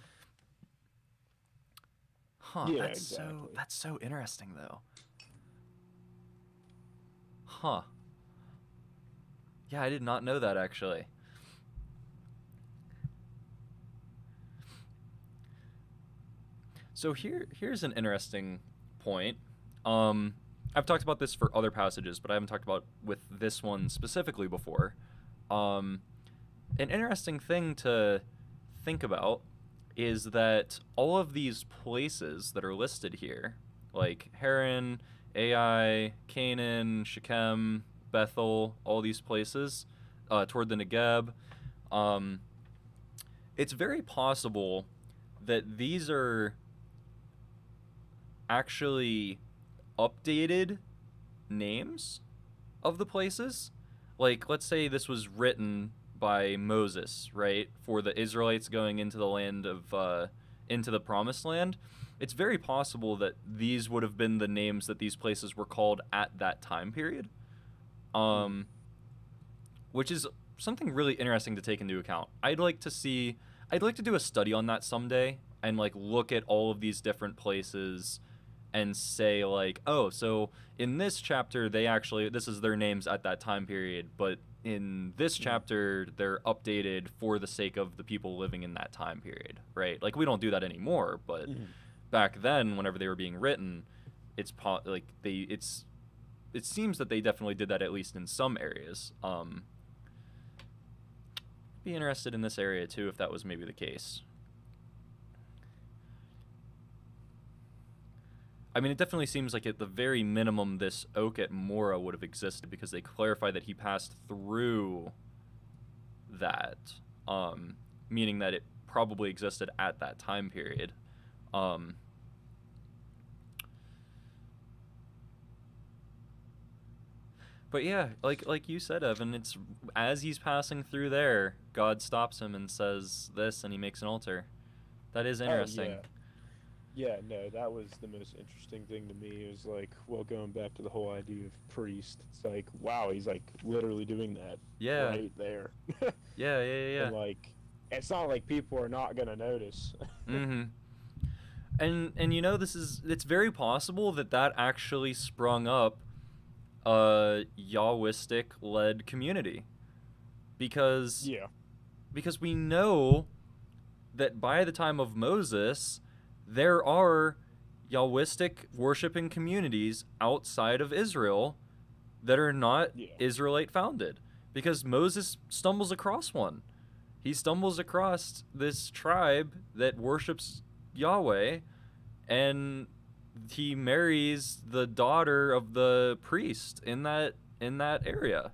Huh, Yeah, that's exactly. so interesting though. Huh. Yeah, I did not know that actually. So here's an interesting point. I've talked about this for other passages, but I haven't talked about with this one specifically before. Um, an interesting thing to think about is that all of these places that are listed here, like Haran, Ai, Canaan, Shechem, Bethel, all these places toward the Negeb, um, it's very possible that these are actually updated names of the places. Like, let's say this was written by Moses, right, for the Israelites going into the land of, into the promised land. It's very possible that these would have been the names that these places were called at that time period. Which is something really interesting to take into account. I'd like to do a study on that someday and like look at all of these different places and say like, oh, so in this chapter this is their names at that time period, but in this chapter they're updated for the sake of the people living in that time period, right? Like we don't do that anymore, but back then whenever they were being written, it seems that they definitely did that at least in some areas. Be interested in this area too if that was maybe the case. I mean, it definitely seems like at the very minimum this oak at Morah would have existed because they clarify that he passed through that, meaning that it probably existed at that time period. But yeah, like you said, Evan, it's as he's passing through there, God stops him and says this, and he makes an altar. That is interesting. Oh, yeah, no, that was the most interesting thing to me. It was like, well, going back to the whole idea of priest, it's like, wow, he's like literally doing that Yeah. right there. Yeah. And like, it's not like people are not gonna notice. Mm-hmm. And you know, it's very possible that actually sprung up a Yahwistic led community. Because we know that by the time of Moses, there are Yahwistic worshiping communities outside of Israel that are not Israelite founded. Because Moses stumbles across one. He stumbles across this tribe that worships Yahweh, and he marries the daughter of the priest in that area.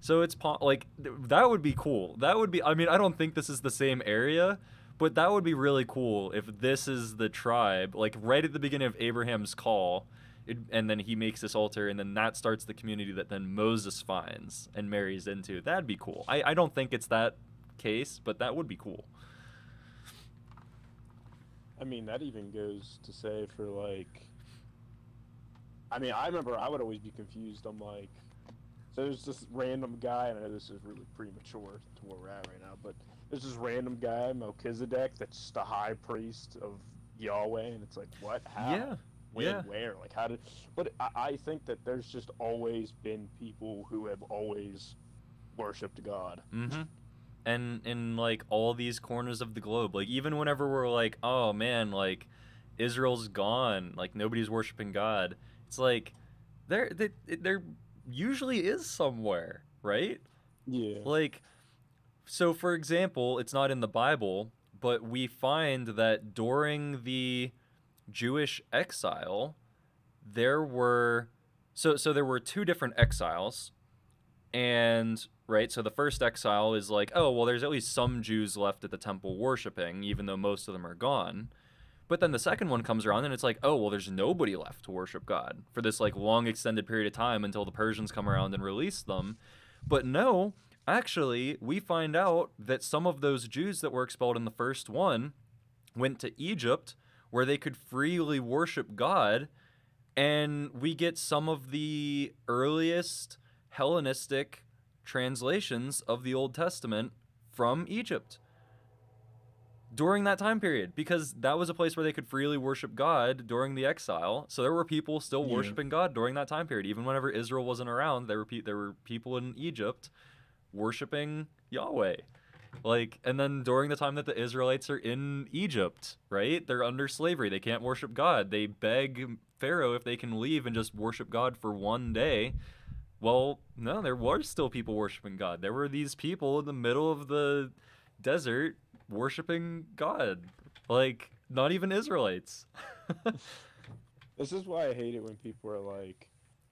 So it's like that would be cool. That would be. I mean, I don't think this is the same area, but that would be really cool if this is the tribe, like right at the beginning of Abraham's call, and then he makes this altar, and then that starts the community that then Moses finds and marries into. That'd be cool. I don't think it's that case, but that would be cool. I mean, that even goes to say for like, I mean, I remember I would always be confused. I'm like, so there's this random guy, and I know this is really premature to where we're at right now, but there's this random guy, Melchizedek, that's the high priest of Yahweh, and it's like, what? How? Yeah. When? Yeah. Where? Like, how did? But I think that there's just always been people who have always worshipped God. Mm-hmm. And in like all these corners of the globe, like even whenever we're like, oh man, like Israel's gone, like nobody's worshiping God, it's like there usually is somewhere, right? Yeah. Like, so for example, it's not in the Bible, but we find that during the Jewish exile, there were two different exiles, and right, so the first exile is like, oh well, there's at least some Jews left at the temple worshiping, even though most of them are gone. But then the second one comes around and it's like, oh well, there's nobody left to worship God for this like long extended period of time until the Persians come around and release them. But no, Actually, we find out that some of those Jews that were expelled in the first one went to Egypt where they could freely worship God, and we get some of the earliest Hellenistic translations of the Old Testament from Egypt during that time period, because that was a place where they could freely worship God during the exile. So there were people still Yeah. worshiping God during that time period. Even whenever Israel wasn't around, there were people in Egypt worshiping Yahweh. Like, and then during the time that the Israelites are in Egypt, right? They're under slavery. They can't worship God. They beg Pharaoh if they can leave and just worship God for one day. Well, no, there were still people worshiping God. There were these people in the middle of the desert worshiping God. Like, not even Israelites. This is why I hate it when people are like,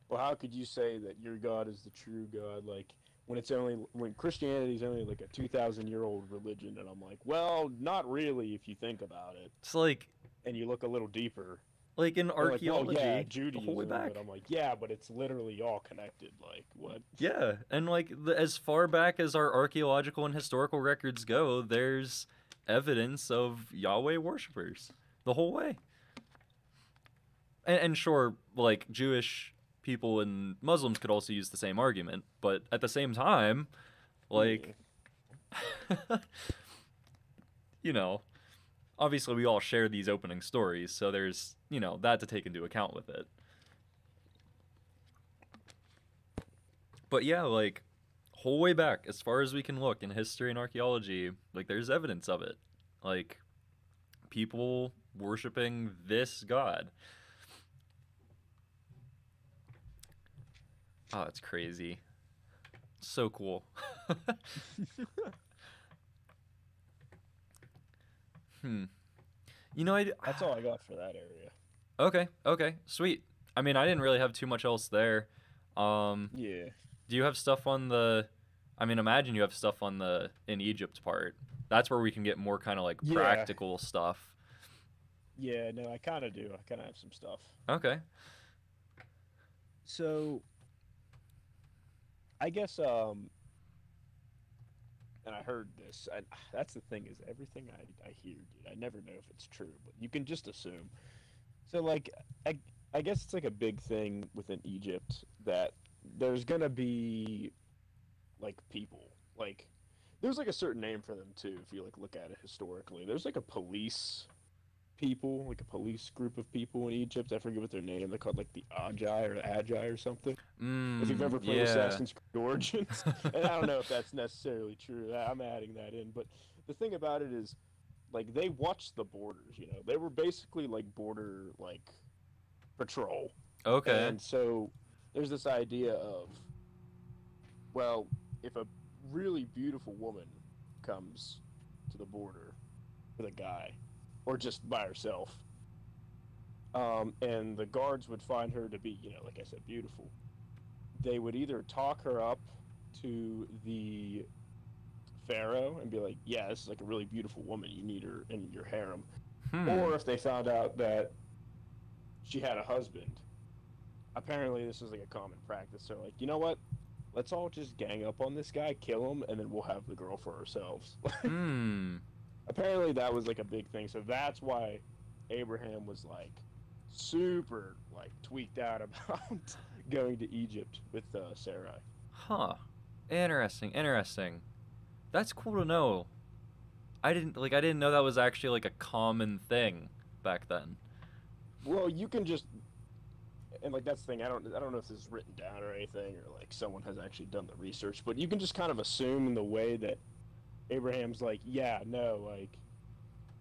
"Well, how could you say that your God is the true God?" Like, when Christianity is only like a 2,000-year-old religion, and I'm like, "Well, not really if you think about it." It's like And you look a little deeper. in They're like, "Well, archaeology, yeah, the Judaism," whole way back. but I'm like, "Yeah, but it's literally all connected." Like, what? Yeah, and like as far back as our archaeological and historical records go, there's evidence of Yahweh worshippers the whole way. And sure, like Jewish people and Muslims could also use the same argument, but at the same time, like, you know, obviously we all share these opening stories, so there's, that to take into account with it. But yeah, like, whole way back, as far as we can look in history and archaeology, like, there's evidence of it. Like, people worshiping this god. Oh, it's crazy. So cool. That's all I got for that area. Okay, sweet. I mean, I didn't really have too much else there. Yeah. Do you have stuff on the... I mean, imagine you have stuff on the in Egypt part. That's where we can get more kind of like Yeah. practical stuff. Yeah, no, I kind of do. I kind of have some stuff. Okay. So, I guess, and I heard this. That's the thing is everything I hear, dude. I never know if it's true, but you can just assume. So, like, I guess it's like a big thing within Egypt that there's gonna be like people like there's like a certain name for them too. If you like look at it historically, there's like a police people, like a police group of people in Egypt. I forget what their name. They're called like the Agi or something. If you've ever played Yeah. Assassin's Creed Origins, and I don't know if that's necessarily true. I'm adding that in, but the thing about it is, like, they watched the borders. You know, they were basically like border like patrol. Okay. And so there's this idea of, well, if a really beautiful woman comes to the border with a guy, or just by herself, and the guards would find her to be, like I said, beautiful, they would either talk her up to the pharaoh and be like, yeah, this is like a really beautiful woman, you need her in your harem. Or if they found out that she had a husband, apparently this is like a common practice. They're like, you know what? Let's all just gang up on this guy, kill him, and then we'll have the girl for ourselves. Apparently that was like a big thing. So that's why Abraham was like super like tweaked out about going to Egypt with Sarai. Huh. Interesting. That's cool to know. I didn't know that was actually like a common thing back then. Well, you can just, and like that's the thing. I don't know if this is written down or anything, or like someone has actually done the research. But you can just kind of assume in the way that Abraham's like, yeah, no, like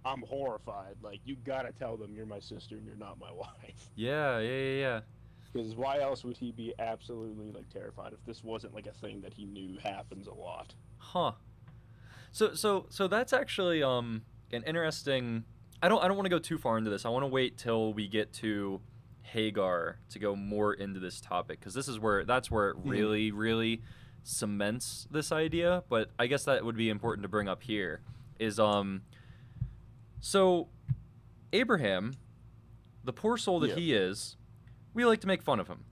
I'm horrified. Like you gotta tell them you're my sister and you're not my wife. Yeah. Because why else would he be absolutely like terrified if this wasn't like a thing that he knew happens a lot? Huh. So that's actually an interesting. I don't want to go too far into this. I want to wait till we get to Hagar to go more into this topic, because that's where it really cements this idea. But I guess that would be important to bring up here is so Abraham, the poor soul that he is, we like to make fun of him,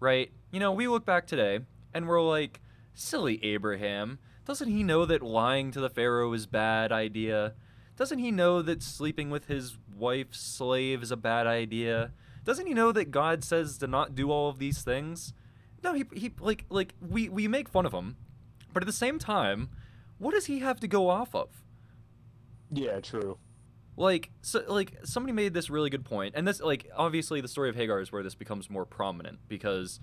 right? We look back today and we're like, Silly Abraham. Doesn't he know that lying to the Pharaoh is a bad idea? Doesn't he know that sleeping with his wife's slave is a bad idea? Doesn't he know that God says to not do all of these things? No, he like we make fun of him, but at the same time, what does he have to go off of? Yeah, true. Like, so, like somebody made this really good point, and this, like, obviously the story of Hagar is where this becomes more prominent, because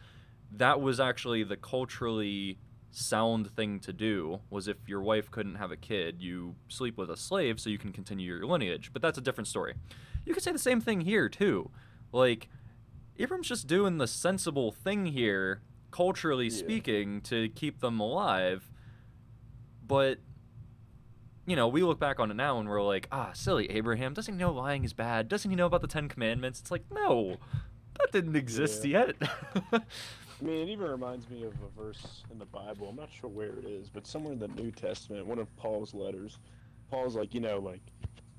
that was actually the culturally sound thing to do. Was if your wife couldn't have a kid, you sleep with a slave so you can continue your lineage. But that's a different story. You could say the same thing here too. Like, Abram's just doing the sensible thing here, culturally speaking, to keep them alive. But you know, we look back on it now and we're like, silly Abraham. Doesn't he know lying is bad? Doesn't he know about the Ten Commandments? It's like, no, that didn't exist yet. I mean, it even reminds me of a verse in the Bible. I'm not sure where it is, but somewhere in the New Testament, one of Paul's letters, Paul's like, like,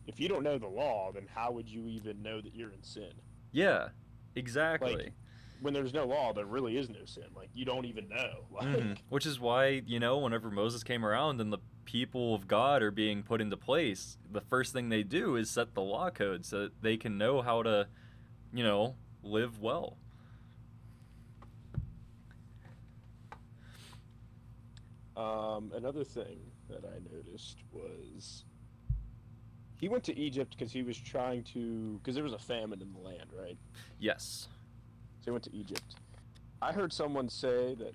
if you don't know the law, then how would you even know that you're in sin? Yeah, exactly. Like, when there's no law, there really is no sin. Like, you don't even know. Like, Which is why, whenever Moses came around and the people of God are being put into place, the first thing they do is set the law code so that they can know how to, live well. Another thing that I noticed was he went to Egypt because he was trying to, because there was a famine in the land, right? Yes. So he went to Egypt. I heard someone say that,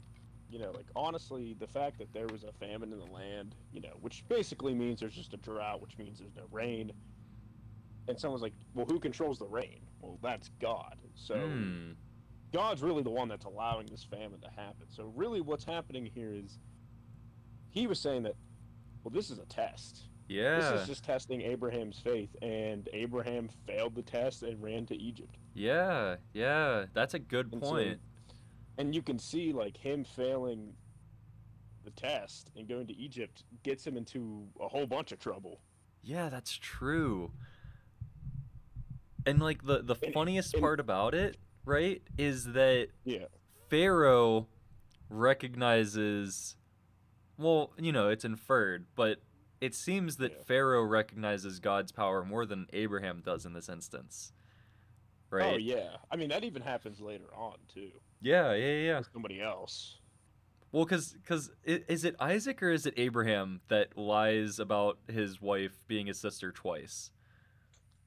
like, honestly, the fact that there was a famine in the land, which basically means there's just a drought, which means there's no rain. And someone's like, well, who controls the rain? Well, that's God. So God's really the one that's allowing this famine to happen. So really what's happening here is he was saying that, well, this is a test. Yeah. This is just testing Abraham's faith, and Abraham failed the test and ran to Egypt. Yeah, that's a good point. And you can see, like, him failing the test and going to Egypt gets him into a whole bunch of trouble. Yeah, that's true. And, like, the funniest part about it, right, is that Pharaoh recognizes, well, it's inferred, but it seems that Pharaoh recognizes God's power more than Abraham does in this instance. Right? Oh, yeah. I mean, that even happens later on, too. Yeah. With somebody else. Well, because is it Isaac or is it Abraham that lies about his wife being his sister twice?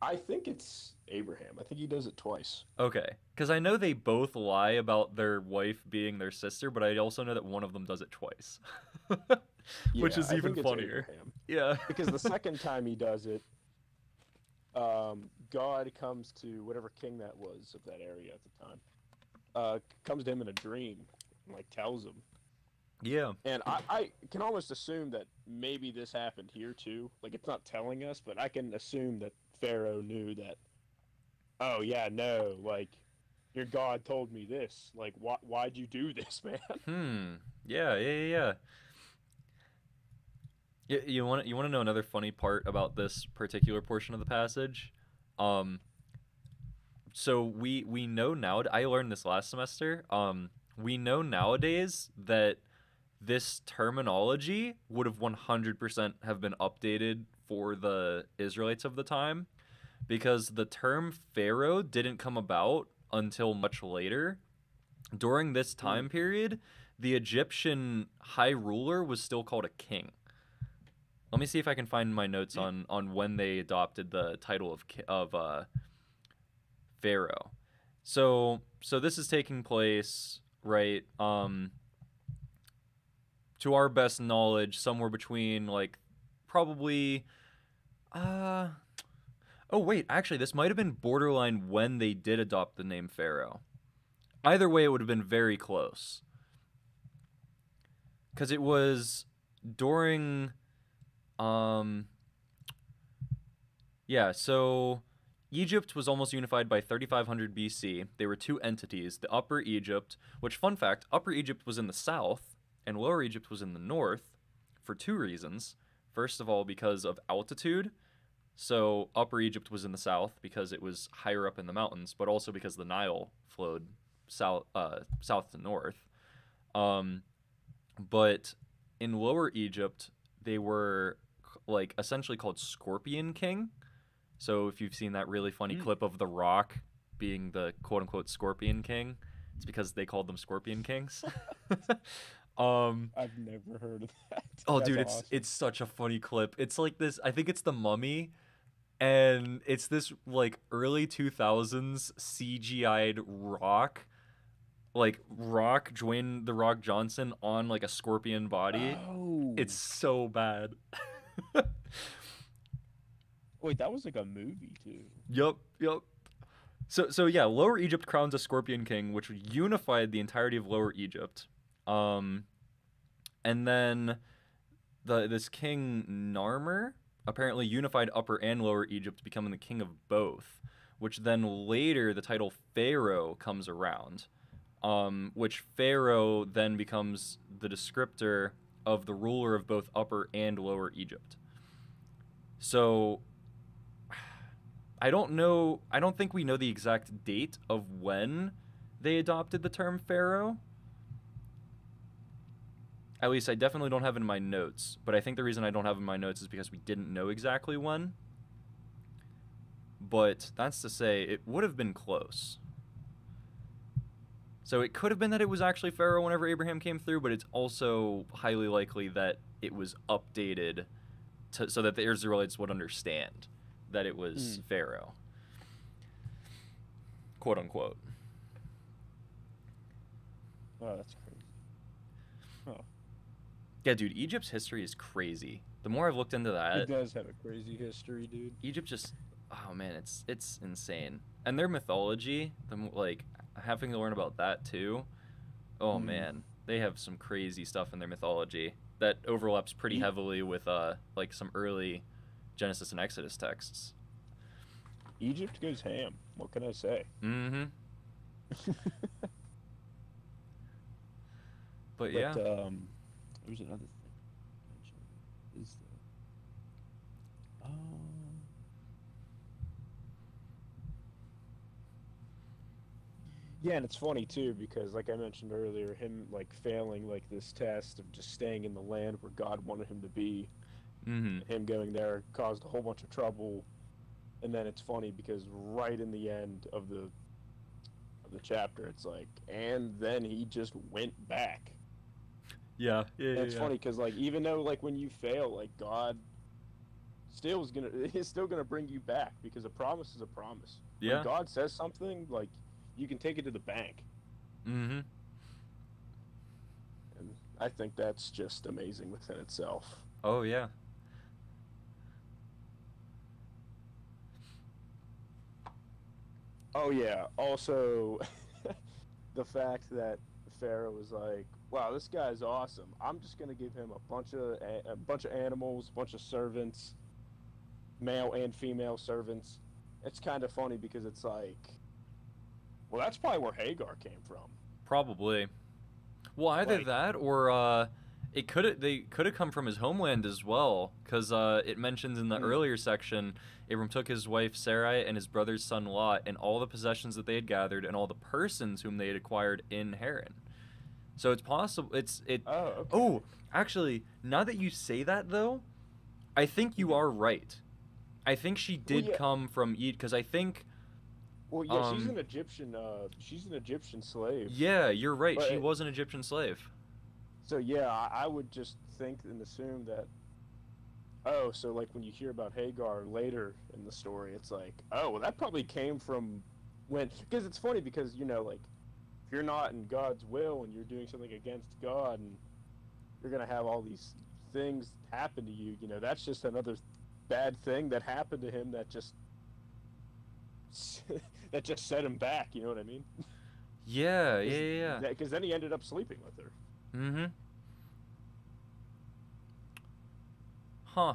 I think it's Abraham. I think he does it twice. Okay. Because I know they both lie about their wife being their sister, but I also know that one of them does it twice. Which is even funnier. Yeah. Because the second time he does it, God comes to whatever king that was of that area at the time, comes to him in a dream and, like, tells him. Yeah. And I can almost assume that maybe this happened here too. Like, it's not telling us, but I can assume that Pharaoh knew that, oh yeah, no, like, your God told me this. Like, why'd you do this, man? Yeah. You want to know another funny part about this particular portion of the passage? So we know now, I learned this last semester, we know nowadays that this terminology would have 100% have been updated for the Israelites of the time, because the term Pharaoh didn't come about until much later. During this time period, the Egyptian high ruler was still called a king. Let me see if I can find my notes on when they adopted the title of Pharaoh. So this is taking place, right, to our best knowledge, somewhere between, like, probably oh wait, actually this might have been borderline when they did adopt the name Pharaoh. Either way, it would have been very close. Because it was during so Egypt was almost unified by 3500 BC. They were two entities, the Upper Egypt, which, fun fact, Upper Egypt was in the south and Lower Egypt was in the north for two reasons. First of all, because of altitude. So Upper Egypt was in the south because it was higher up in the mountains, but also because the Nile flowed south to north. But in Lower Egypt, they were like essentially called Scorpion King. So if you've seen that really funny clip of The Rock being the quote unquote Scorpion King, it's because they called them Scorpion Kings. I've never heard of that. Oh, That's dude, awesome. it's such a funny clip. It's like this. I think it's The Mummy, and it's this like early 2000s CGI'd Rock, like Rock Dwayne the Rock Johnson on like a scorpion body. Oh, It's so bad. wait, that was like a movie too. Yup. So yeah, Lower Egypt crowns a Scorpion King, which unified the entirety of Lower Egypt. And then this king Narmer apparently unified Upper and Lower Egypt, becoming the king of both. Which then later the title Pharaoh comes around, which Pharaoh then becomes the descriptor of the ruler of both Upper and Lower Egypt. So I don't know. I don't think we know the exact date of when they adopted the term Pharaoh. At least I definitely don't have it in my notes. But I think the reason I don't have it in my notes is because we didn't know exactly when. But that's to say, it would have been close. So it could have been that it was actually Pharaoh whenever Abraham came through, but it's also highly likely that it was updated so that the Israelites would understand that it was Pharaoh. Quote unquote. Oh, that's crazy. Oh, Yeah, dude, Egypt's history is crazy. The more I've looked into that, it does have a crazy history, dude. Egypt just, oh man, it's insane. And their mythology, like having to learn about that too. Oh man, they have some crazy stuff in their mythology that overlaps pretty heavily with like some early Genesis and Exodus texts. Egypt goes ham. What can I say? Mm-hmm. But yeah, there's another thing. Is the yeah, and it's funny too because, like I mentioned earlier, him like failing like this test of just staying in the land where God wanted him to be, him going there caused a whole bunch of trouble. And then it's funny because right in the end of the chapter, it's like, and then he just went back. yeah. It's funny because like even though like when you fail, like God is still gonna bring you back because a promise is a promise. Yeah. When God says something, like you can take it to the bank. Mm-hmm. And I think that's just amazing within itself. Oh yeah. Oh yeah. Also, the fact that Pharaoh was like, "Wow, this guy's awesome. I'm just gonna give him a bunch of animals, a bunch of servants, male and female servants." It's kind of funny because it's like, well, that's probably where Hagar came from. Probably. Well, either Like- that or they could have come from his homeland as well, because it mentions in the earlier section, Abram took his wife Sarai and his brother's son Lot and all the possessions that they had gathered and all the persons whom they had acquired in Haran. So it's possible. Oh, okay. Oh, actually, now that you say that though, I think you are right. I think she did yeah. come from Ed, because I think. Well, yeah, she's an Egyptian. She's an Egyptian slave. Yeah, you're right. But She was an Egyptian slave. So yeah, I would just think and assume that. Oh, so like when you hear about Hagar later in the story, it's like, oh, well, that probably came from when. Because it's funny because like, if you're not in God's will and you're doing something against God and you're gonna have all these things happen to you, that's just another bad thing that happened to him that just that just set him back. You know what I mean? Yeah. Because then he ended up sleeping with her. Mm-hmm. Huh.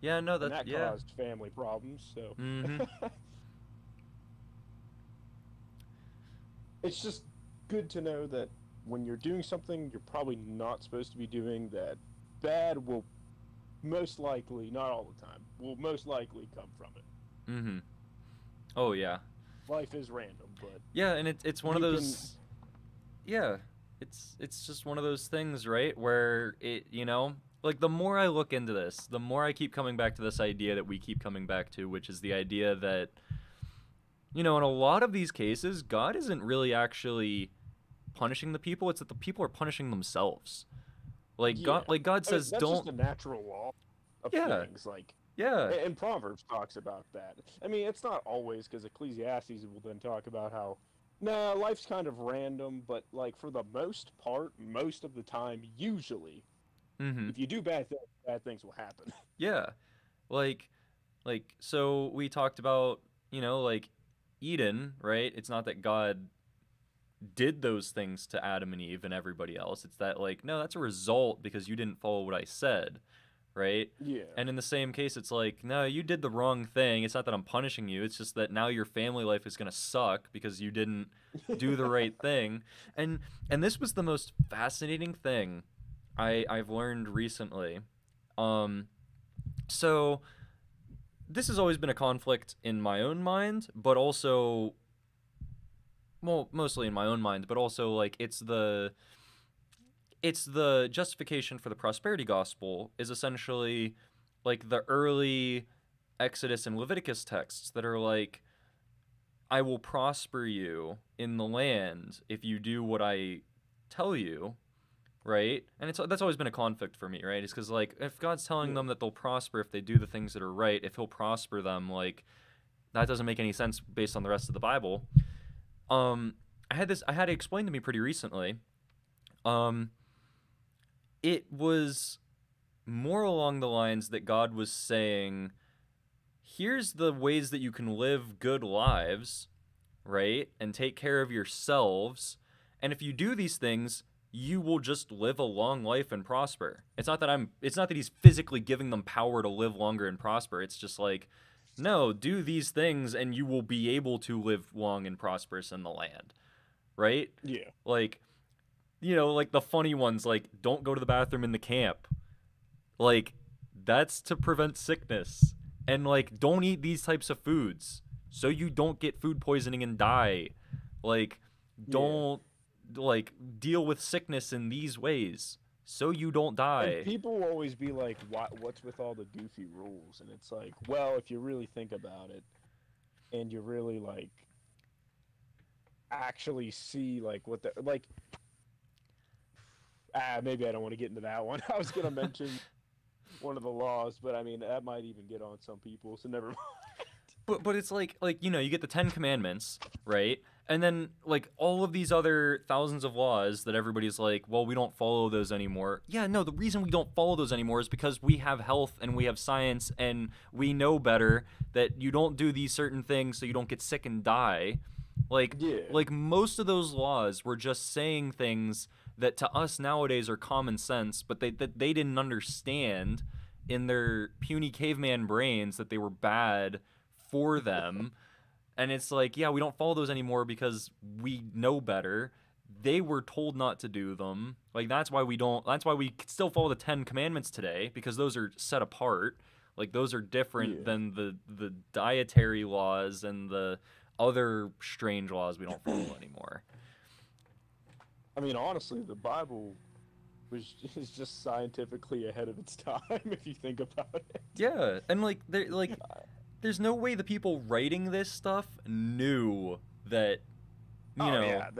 Yeah, no, And that yeah. caused family problems. So Mm-hmm. it's just good to know that when you're doing something you're probably not supposed to be doing, that bad will most likely, not all the time, will most likely come from it. Mm-hmm. Oh yeah. Life is random, but Yeah, and it's one of You those. Yeah. it's just one of those things, right? Where it, like the more I look into this, the more I keep coming back to this idea that we keep coming back to, which is the idea that, in a lot of these cases, God isn't really actually punishing the people. It's that the people are punishing themselves. Like Yeah. God I mean, says, that's don't. just a natural law of Yeah. things. Like, Yeah. and Proverbs talks about that. I mean, it's not always, because Ecclesiastes will then talk about how, nah, life's kind of random, but like for the most part, most of the time, usually, Mm-hmm. if you do bad things will happen. Yeah. Like, so we talked about, like Eden, right? It's not that God did those things to Adam and Eve and everybody else. It's that, like, no, that's a result because you didn't follow what I said, right? Yeah. And in the same case, it's like, no, you did the wrong thing. It's not that I'm punishing you. It's just that now your family life is going to suck because you didn't do the right thing. And this was the most fascinating thing I've learned recently. So this has always been a conflict in my own mind, but also, well, mostly in my own mind, but also like it's the justification for the prosperity gospel is essentially like the early Exodus and Leviticus texts that are like, I will prosper you in the land if you do what I tell you, right? And that's always been a conflict for me, right? It's because, like, if God's telling them that they'll prosper if they do the things that are right, if he'll prosper them, like, that doesn't make any sense based on the rest of the Bible. I had it explained to me pretty recently. It was more along the lines that God was saying, here's the ways that you can live good lives, right? And take care of yourselves. And if you do these things, you will just live a long life and prosper. It's not that he's physically giving them power to live longer and prosper. It's just like, no, do these things and you will be able to live long and prosperous in the land. Right? Yeah. Like, like the funny ones, like, don't go to the bathroom in the camp. Like, that's to prevent sickness. And, like, don't eat these types of foods so you don't get food poisoning and die. Like, don't, like, deal with sickness in these ways so you don't die. And people will always be like, what's with all the goofy rules? And it's like, well, if you really think about it, and you really, like, actually see, like, what the, like, maybe I don't want to get into that one. I was going to mention one of the laws, but I mean, that might even get on some people, so never mind. But it's like you get the 10 Commandments, right? And then, like, all of these other thousands of laws that everybody's like, well, we don't follow those anymore. Yeah, no, the reason we don't follow those anymore is because we have health and we have science and we know better that you don't do these certain things so you don't get sick and die. Like most of those laws were just saying things that to us nowadays are common sense, but they didn't understand in their puny caveman brains that they were bad for them. And it's like, yeah, we don't follow those anymore because we know better. They were told not to do them. Like, that's why we still follow the 10 Commandments today, because those are set apart. Like, those are different than the dietary laws and the other strange laws we don't follow anymore. I mean, honestly, the Bible is just scientifically ahead of its time if you think about it. Yeah, and there's no way the people writing this stuff knew that, Yeah,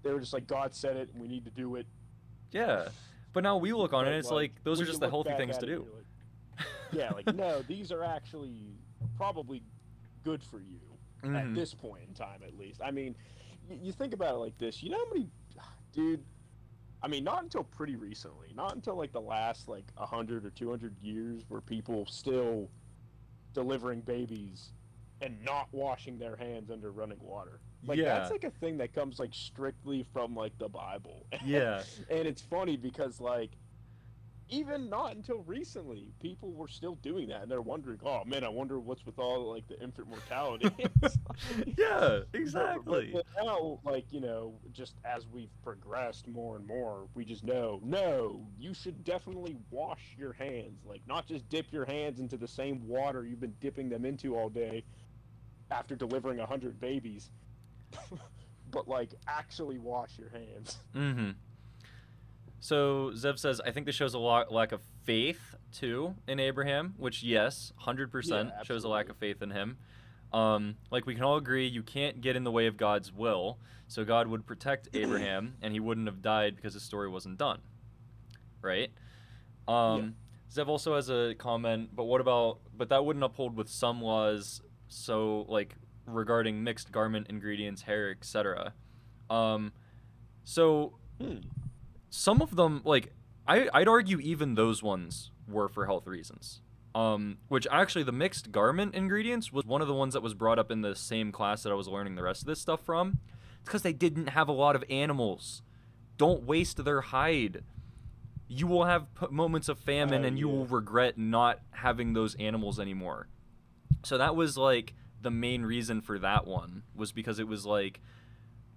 they were just like, God said it, and we need to do it. Yeah, but now we look on it, and it's like those we are just can the look healthy back things at to it do. and be like, yeah, no, these are actually probably good for you at this point in time, at least. I mean, you think about it like this. You know how many, dude? I mean, not until pretty recently, not until like the last 100 or 200 years, were people still delivering babies and not washing their hands under running water. That's like a thing that comes strictly from the Bible. Yeah. And it's funny because even not until recently, people were still doing that, and they're wondering, oh man, I wonder what's with all the infant mortality. Yeah, exactly. But now, just as we've progressed more and more, we just know, no, you should definitely wash your hands. Not just dip your hands into the same water you've been dipping them into all day after delivering 100 babies. but like actually wash your hands. Mm-hmm. So Zev says, I think this shows a lack of faith too in Abraham, which yes, 100% Yeah, shows a lack absolutely. of faith in him. Like we can all agree, you can't get in the way of God's will. So God would protect Abraham, and he wouldn't have died because his story wasn't done, right? Zev also has a comment, but what about? But that wouldn't uphold with some laws. So like regarding mixed garment ingredients, hair, etc. So some of them, like I'd argue even those ones were for health reasons. Which actually the mixed garment ingredients was one of the ones that was brought up in the same class that I was learning the rest of this stuff from. It's because they didn't have a lot of animals. Don't waste their hide. You will have moments of famine, and you will regret not having those animals anymore. So that was like the main reason for that one, was because it was like,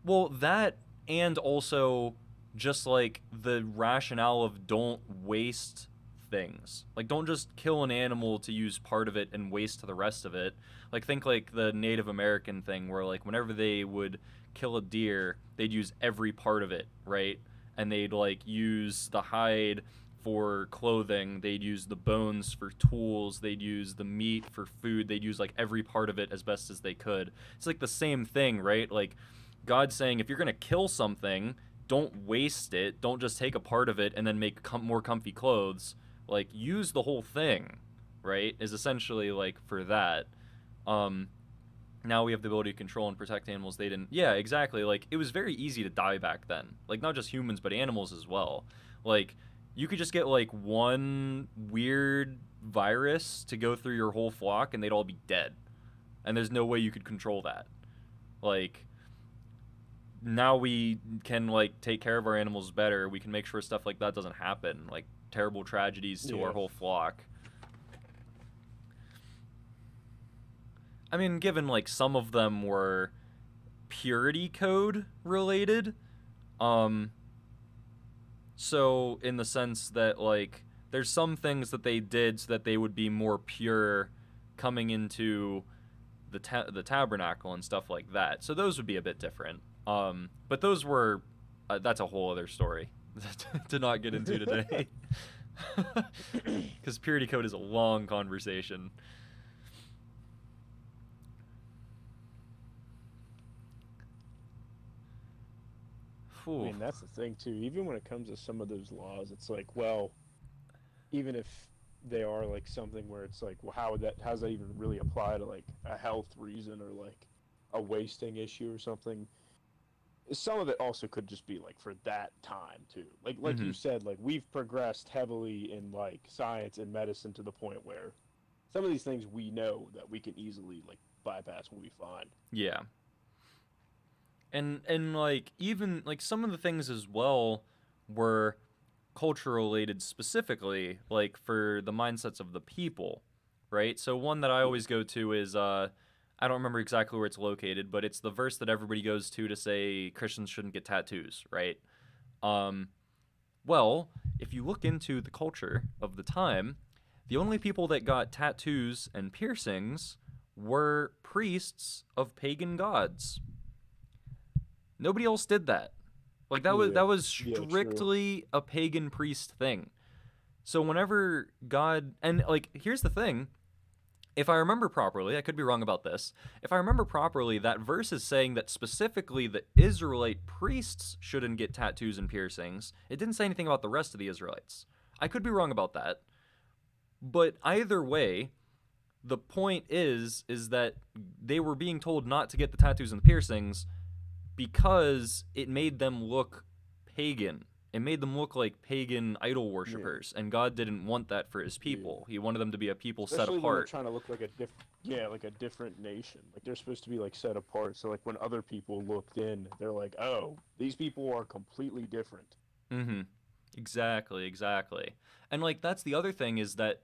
well, that, and also just like the rationale of don't waste things. Like, don't just kill an animal to use part of it and waste the rest of it. Like, think like the Native American thing, where like whenever they would kill a deer, they'd use every part of it, right? And they'd like use the hide for clothing, they'd use the bones for tools, they'd use the meat for food, they'd use like every part of it as best as they could. It's like the same thing, right? Like God's saying, if you're gonna kill something, don't waste it, don't just take a part of it and then make more comfy clothes. Like, use the whole thing, right? Is essentially like for that. Now we have the ability to control and protect animals they didn't. Yeah, exactly. Like, it was very easy to die back then. Like, not just humans, but animals as well. Like, you could just get like one weird virus to go through your whole flock and they'd all be dead. And there's no way you could control that. Like, now we can like take care of our animals better. We can make sure stuff like that doesn't happen. Like, terrible tragedies to our whole flock. I mean, given like some of them were purity code related, so in the sense that like there's some things that they did so that they would be more pure coming into the tabernacle and stuff like that. So those would be a bit different. But those were that's a whole other story to not get into today. Because purity code is a long conversation. I mean, that's the thing too. Even when it comes to some of those laws, it's like, well, even if they are like something where it's like, well, how's that even really apply to like a health reason or like a wasting issue or something? Some of it also could just be like for that time too. Like you said, like we've progressed heavily in like science and medicine to the point where some of these things we know that we can easily like bypass when we find. Yeah. And like even like some of the things as well were culture related specifically, like for the mindsets of the people, right? So one that I always go to is I don't remember exactly where it's located, but it's the verse that everybody goes to say Christians shouldn't get tattoos, right? Well, if you look into the culture of the time, the only people that got tattoos and piercings were priests of pagan gods. Nobody else did that. Like that was strictly a pagan priest thing. So whenever God, and like here's the thing, if I remember properly, I could be wrong about this. If I remember properly, that verse is saying that specifically the Israelite priests shouldn't get tattoos and piercings. It didn't say anything about the rest of the Israelites. I could be wrong about that. But either way, the point is that they were being told not to get the tattoos and the piercings because it made them look pagan. It made them look like pagan idol worshippers, and God didn't want that for his people. He wanted them to be a people Especially set apart. When they're trying to look like a different nation. Like they're supposed to be like set apart. So like when other people looked in, they're like, "Oh, these people are completely different." Mm-hmm. Exactly. And like that's the other thing is that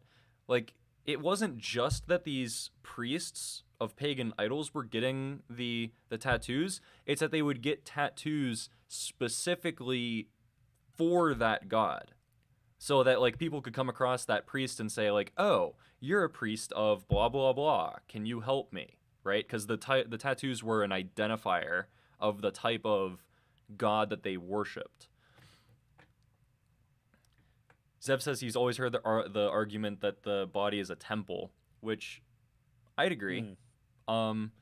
like it wasn't just that these priests of pagan idols were getting the tattoos. It's that they would get tattoos specifically for that god, so that like people could come across that priest and say like, oh, you're a priest of blah blah blah, can you help me, right? Because the tattoos were an identifier of the type of God that they worshipped. Zev says he's always heard the argument that the body is a temple, which I'd agree. I'm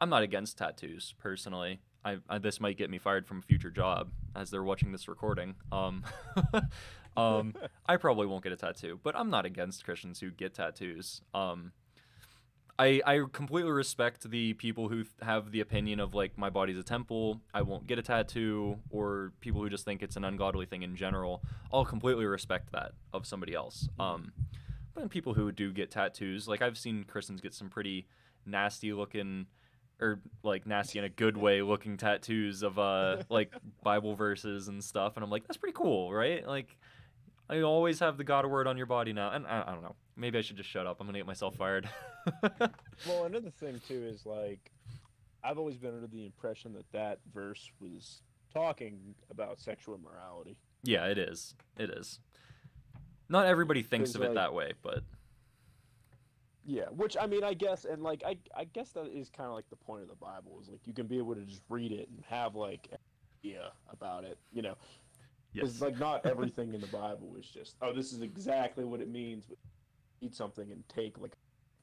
not against tattoos personally. This might get me fired from a future job as they're watching this recording. I probably won't get a tattoo, but I'm not against Christians who get tattoos. I completely respect the people who have the opinion of, like, my body's a temple, I won't get a tattoo, or people who just think it's an ungodly thing in general. I'll completely respect that of somebody else. But then people who do get tattoos, like, I've seen Christians get some pretty nasty looking, or like nasty in a good way looking tattoos of like Bible verses and stuff, and I'm like, that's pretty cool, right? Like, I always have the God word on your body now, and I don't know, maybe I should just shut up. I'm gonna get myself fired. Well, another thing too is, like, I've always been under the impression that that verse was talking about sexual immorality. Yeah, it is. It is. Not everybody thinks 'Cause, of it like, that way, but Yeah, which, I mean, I guess, and like, I guess that is kind of like the point of the Bible, is like you can be able to just read it and have like an idea about it, you know. Because yes. like not everything in the Bible is just, oh, this is exactly what it means. But read something and take like a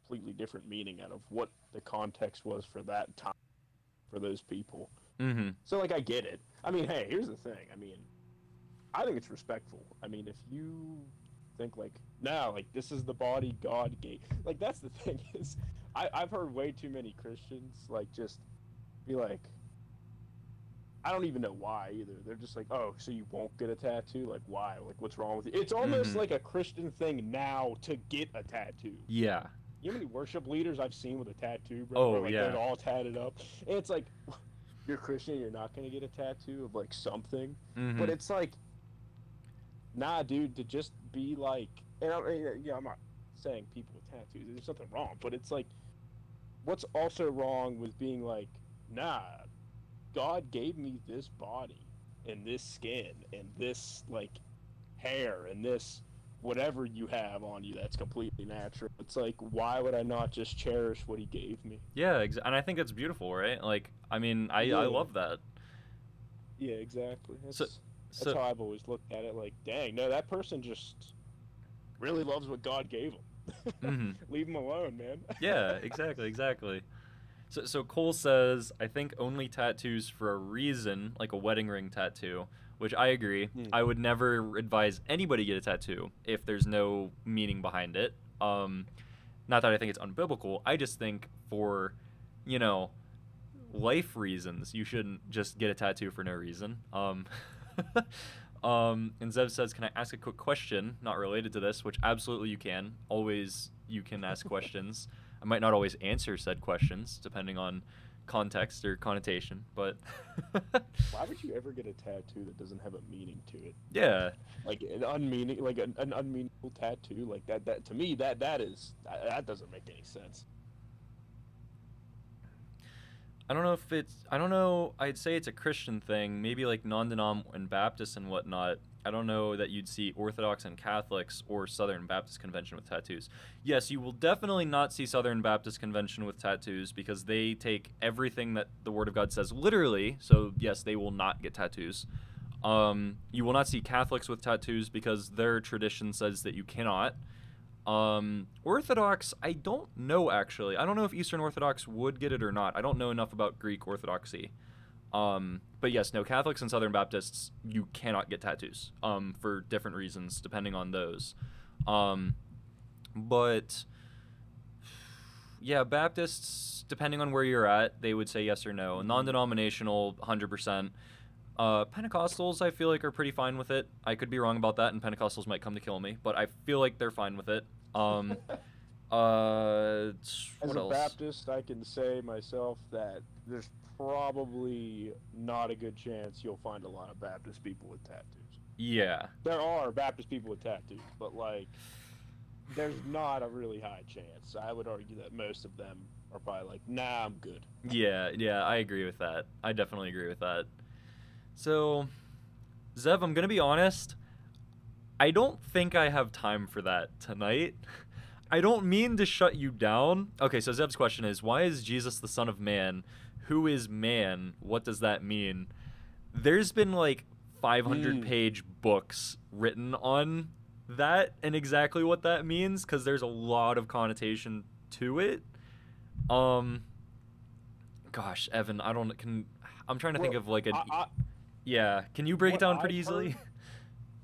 completely different meaning out of what the context was for that time for those people. Mm-hmm. So like I get it. I mean, hey, here's the thing. I mean, I think it's respectful. I mean, if you think like, nah, like this is the body God gave. Like that's the thing is, I've heard way too many Christians like just be like, I don't even know why either. They're just like, oh, so you won't get a tattoo? Like why? Like what's wrong with you? It's almost like a Christian thing now to get a tattoo. Yeah. You know how many worship leaders I've seen with a tattoo, bro? Oh, Where, like, yeah. they're all tatted up. And it's like, you're Christian, you're not going to get a tattoo of, like, something. Mm-hmm. But it's like, nah, dude, to just be like, and I'm not saying people with tattoos, there's nothing wrong, but it's like, what's also wrong with being like, nah, God gave me this body and this skin and this, like, hair and this whatever you have on you that's completely natural. It's like, why would I not just cherish what he gave me? Yeah, and I think it's beautiful, right? Like, I mean, I Yeah. love that. Yeah, exactly. That's So how I've always looked at it. Like, dang, no, that person just really loves what God gave him. Mhm. Leave him alone, man. yeah, exactly. So Cole says, I think only tattoos for a reason, like a wedding ring tattoo, which I agree. I would never advise anybody get a tattoo if there's no meaning behind it. Not that I think it's unbiblical. I just think for, life reasons, you shouldn't just get a tattoo for no reason. And Zev says, can I ask a quick question not related to this, which absolutely you can. Always you can ask questions. I might not always answer said questions, depending on context or connotation, but Why would you ever get a tattoo that doesn't have a meaning to it? yeah. Like an unmeaningful tattoo, like that to me, that doesn't make any sense. I don't know, I'd say it's a Christian thing, maybe like non-denom and Baptists and whatnot. I don't know that you'd see Orthodox and Catholics or Southern Baptist Convention with tattoos. Yes, you will definitely not see Southern Baptist Convention with tattoos because they take everything that the Word of God says literally, so yes, they will not get tattoos. You will not see Catholics with tattoos because their tradition says that you cannot. Orthodox, I don't know actually. I don't know if Eastern Orthodox would get it or not. I don't know enough about Greek Orthodoxy. But yes, no, Catholics and Southern Baptists, you cannot get tattoos, for different reasons, depending on those. But yeah, Baptists, depending on where you're at, they would say yes or no. Non-denominational, 100%. Pentecostals, I feel like, are pretty fine with it. I could be wrong about that, and Pentecostals might come to kill me, but I feel like they're fine with it. As What a else? Baptist, I can say myself that there's probably not a good chance you'll find a lot of Baptist people with tattoos. Yeah. There are Baptist people with tattoos, but like, there's not a really high chance. I would argue that most of them are probably like, nah, I'm good. Yeah, I agree with that. I definitely agree with that. So, Zev, I'm going to be honest. I don't think I have time for that tonight. I don't mean to shut you down. Okay, so Zeb's question is, why is Jesus the Son of Man? Who is man? What does that mean? There's been like 500-page books written on that and exactly what that means, because there's a lot of connotation to it. Gosh, Evan, I'm trying to think of like a... Yeah, can you break it down pretty easily?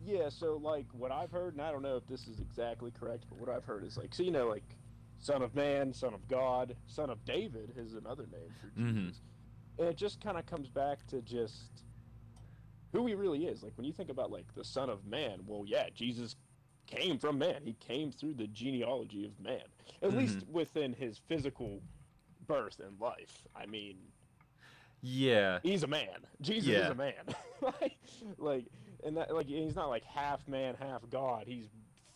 Yeah, so like what I've heard, and I don't know if this is exactly correct, but what I've heard is like, so you know, like Son of Man, Son of God, Son of David is another name for Jesus. And it just kind of comes back to just who he really is. Like when you think about like the Son of Man, well, yeah, Jesus came from man. He came through the genealogy of man, at least within his physical birth and life. I mean, yeah, he's a man. Jesus is a man. like, and that, like, he's not like half man, half God. He's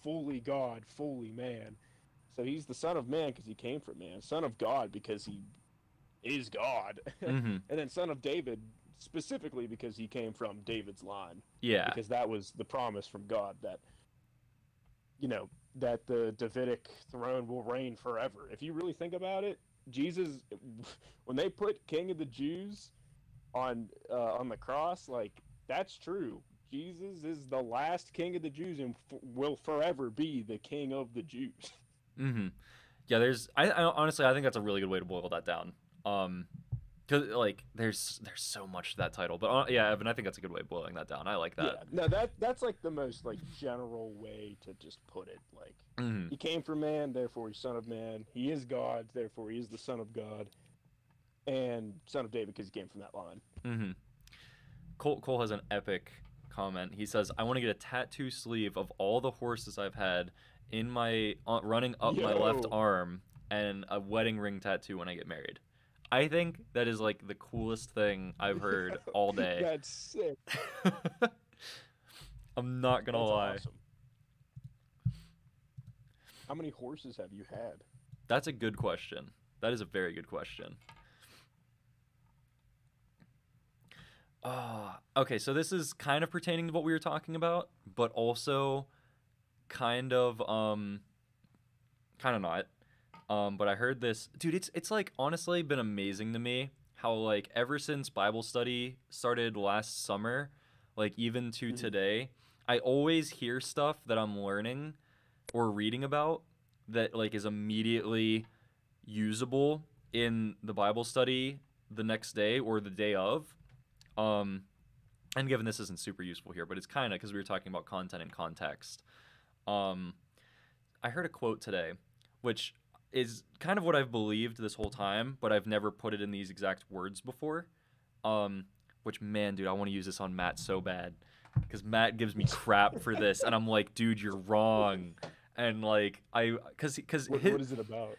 fully God, fully man. So he's the Son of Man because he came from man. Son of God because he is God. And then Son of David specifically because he came from David's line. Yeah. Because that was the promise from God that, you know, that the Davidic throne will reign forever. If you really think about it, Jesus, when they put King of the Jews on the cross, like, that's true. Jesus is the last King of the Jews and will forever be the King of the Jews. Yeah, I honestly, I think that's a really good way to boil that down. Cause like there's so much to that title, but yeah, Evan, I think that's a good way of boiling that down. I like that. Yeah, no, that's like the most like general way to just put it. Like he came from man, therefore he's Son of Man. He is God, therefore he is the Son of God, and Son of David because he came from that line. Cole has an epic comment. He says, "I want to get a tattoo sleeve of all the horses I've had in my running up my left arm, and a wedding ring tattoo when I get married." I think that is like the coolest thing I've heard all day. That's sick. I'm not gonna lie. Awesome. How many horses have you had? That's a good question. That is a very good question. Okay, so this is kind of pertaining to what we were talking about, but also kind of not. But I heard this, dude, it's like honestly been amazing to me how like ever since Bible study started last summer, like even to today, I always hear stuff that I'm learning or reading about that like is immediately usable in the Bible study the next day or the day of. And given this isn't super useful here, but it's kind of because we were talking about content and context. I heard a quote today, which is kind of what I've believed this whole time, but I've never put it in these exact words before. Which, man, dude, I want to use this on Matt so bad because Matt gives me crap for this, and I'm like, dude, you're wrong. And like, because what is it about?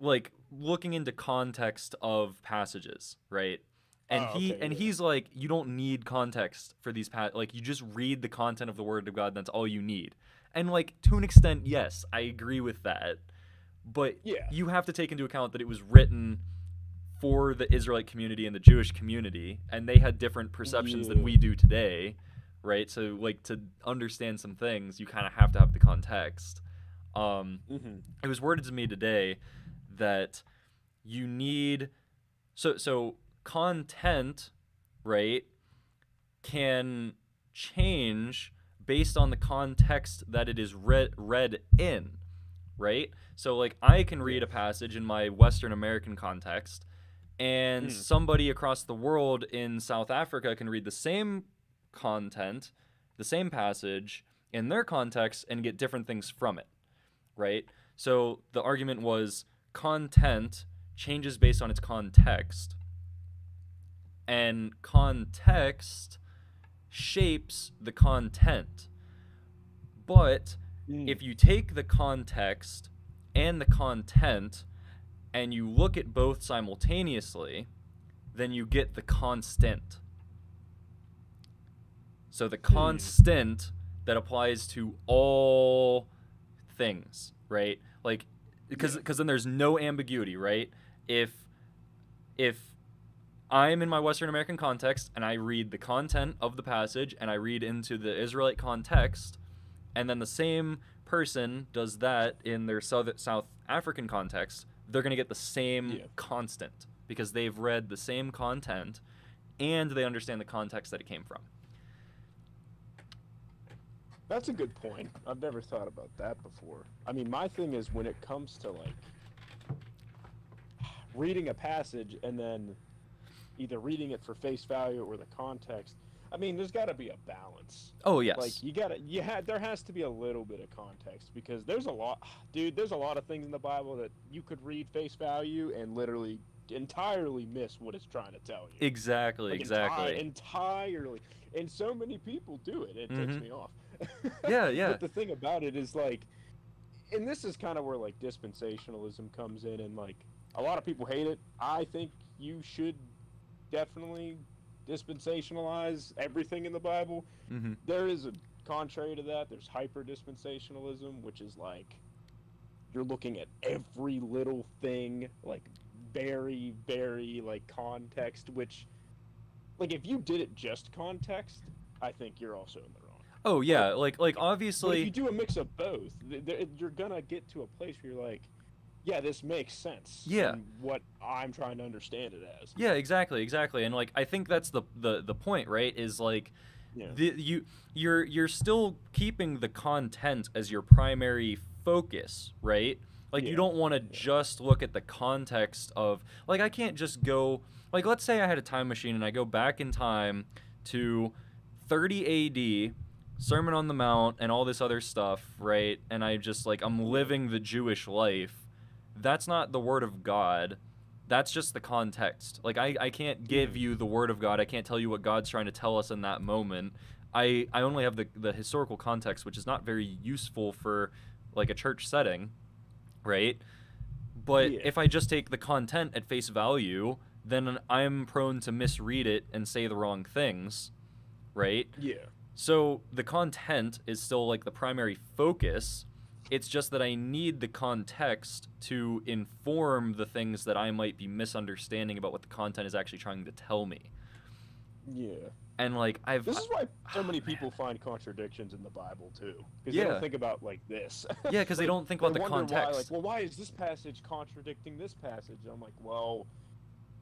Like looking into context of passages, right? And he's like, you don't need context for these like you just read the content of the Word of God, and that's all you need. And like to an extent, yes, I agree with that. But you have to take into account that it was written for the Israelite community and the Jewish community, and they had different perceptions than we do today, right? So, like, to understand some things, you kind of have to have the context. It was worded to me today that you need... So content, right, can change based on the context that it is read in, right? So, like, I can read a passage in my Western American context, and somebody across the world in South Africa can read the same content, the same passage, in their context and get different things from it, right? So the argument was content changes based on its context, and context shapes the content. But if you take the context and the content and you look at both simultaneously, then you get the constant. So the constant that applies to all things, right? Like, because then there's no ambiguity, right? If I'm in my Western American context and I read the content of the passage and I read into the Israelite context, and then the same person does that in their South African context, they're going to get the same constant because they've read the same content and they understand the context that it came from. That's a good point. I've never thought about that before. I mean, my thing is when it comes to like reading a passage and then either reading it for face value or the context, I mean, there's got to be a balance. Oh, yes. Like, there has to be a little bit of context because there's a lot of things in the Bible that you could read face value and literally entirely miss what it's trying to tell you. Exactly, like, exactly. Entirely. And so many people do it. It ticks me off. Yeah. But the thing about it is, like, and this is kind of where, like, dispensationalism comes in, and, like, a lot of people hate it. I think you should definitely dispensationalize everything in the Bible. Mm-hmm. There is a contrary to that. There's hyper-dispensationalism, which is, like, you're looking at every little thing, like, very, very, like, context, which, like, if you did it just context, I think you're also in the wrong. Oh, yeah, like obviously... But if you do a mix of both, you're gonna get to a place where you're like, yeah, this makes sense. Yeah. From what I'm trying to understand it as. Yeah, exactly. And, like, I think that's the point, right, is, like, you're still keeping the content as your primary focus, right? Like, you don't want to just look at the context of, like, I can't just go, like, let's say I had a time machine and I go back in time to 30 AD, Sermon on the Mount, and all this other stuff, right? And I just, like, I'm living the Jewish life. That's not the Word of God. That's just the context. Like, I can't give you the Word of God. I can't tell you what God's trying to tell us in that moment. I only have the historical context, which is not very useful for, like, a church setting, right? But if I just take the content at face value, then I'm prone to misread it and say the wrong things, right? Yeah. So the content is still, like, the primary focus. It's just that I need the context to inform the things that I might be misunderstanding about what the content is actually trying to tell me. Yeah. And, like, This is why so many people find contradictions in the Bible, too. Because they don't think about, like, this. Yeah, because they don't think about the context. Why, like, well, why is this passage contradicting this passage? And I'm like, well,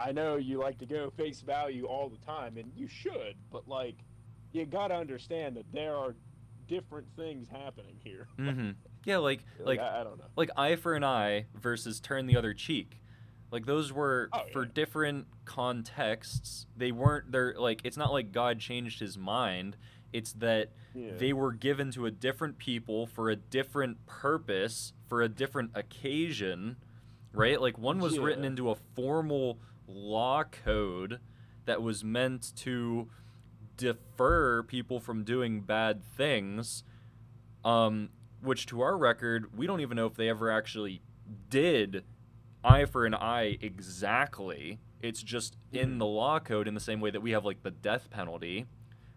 I know you like to go face value all the time, and you should, but, like, you gotta understand that there are different things happening here. Mm-hmm. Yeah, like I don't know. Like eye for an eye versus turn the other cheek. Like, those were for different contexts. They weren't there. Like, it's not like God changed his mind. It's that they were given to a different people for a different purpose, for a different occasion, right? Like, one was written into a formal law code that was meant to defer people from doing bad things, which, to our record, we don't even know if they ever actually did eye for an eye exactly. It's just in the law code, in the same way that we have, like, the death penalty,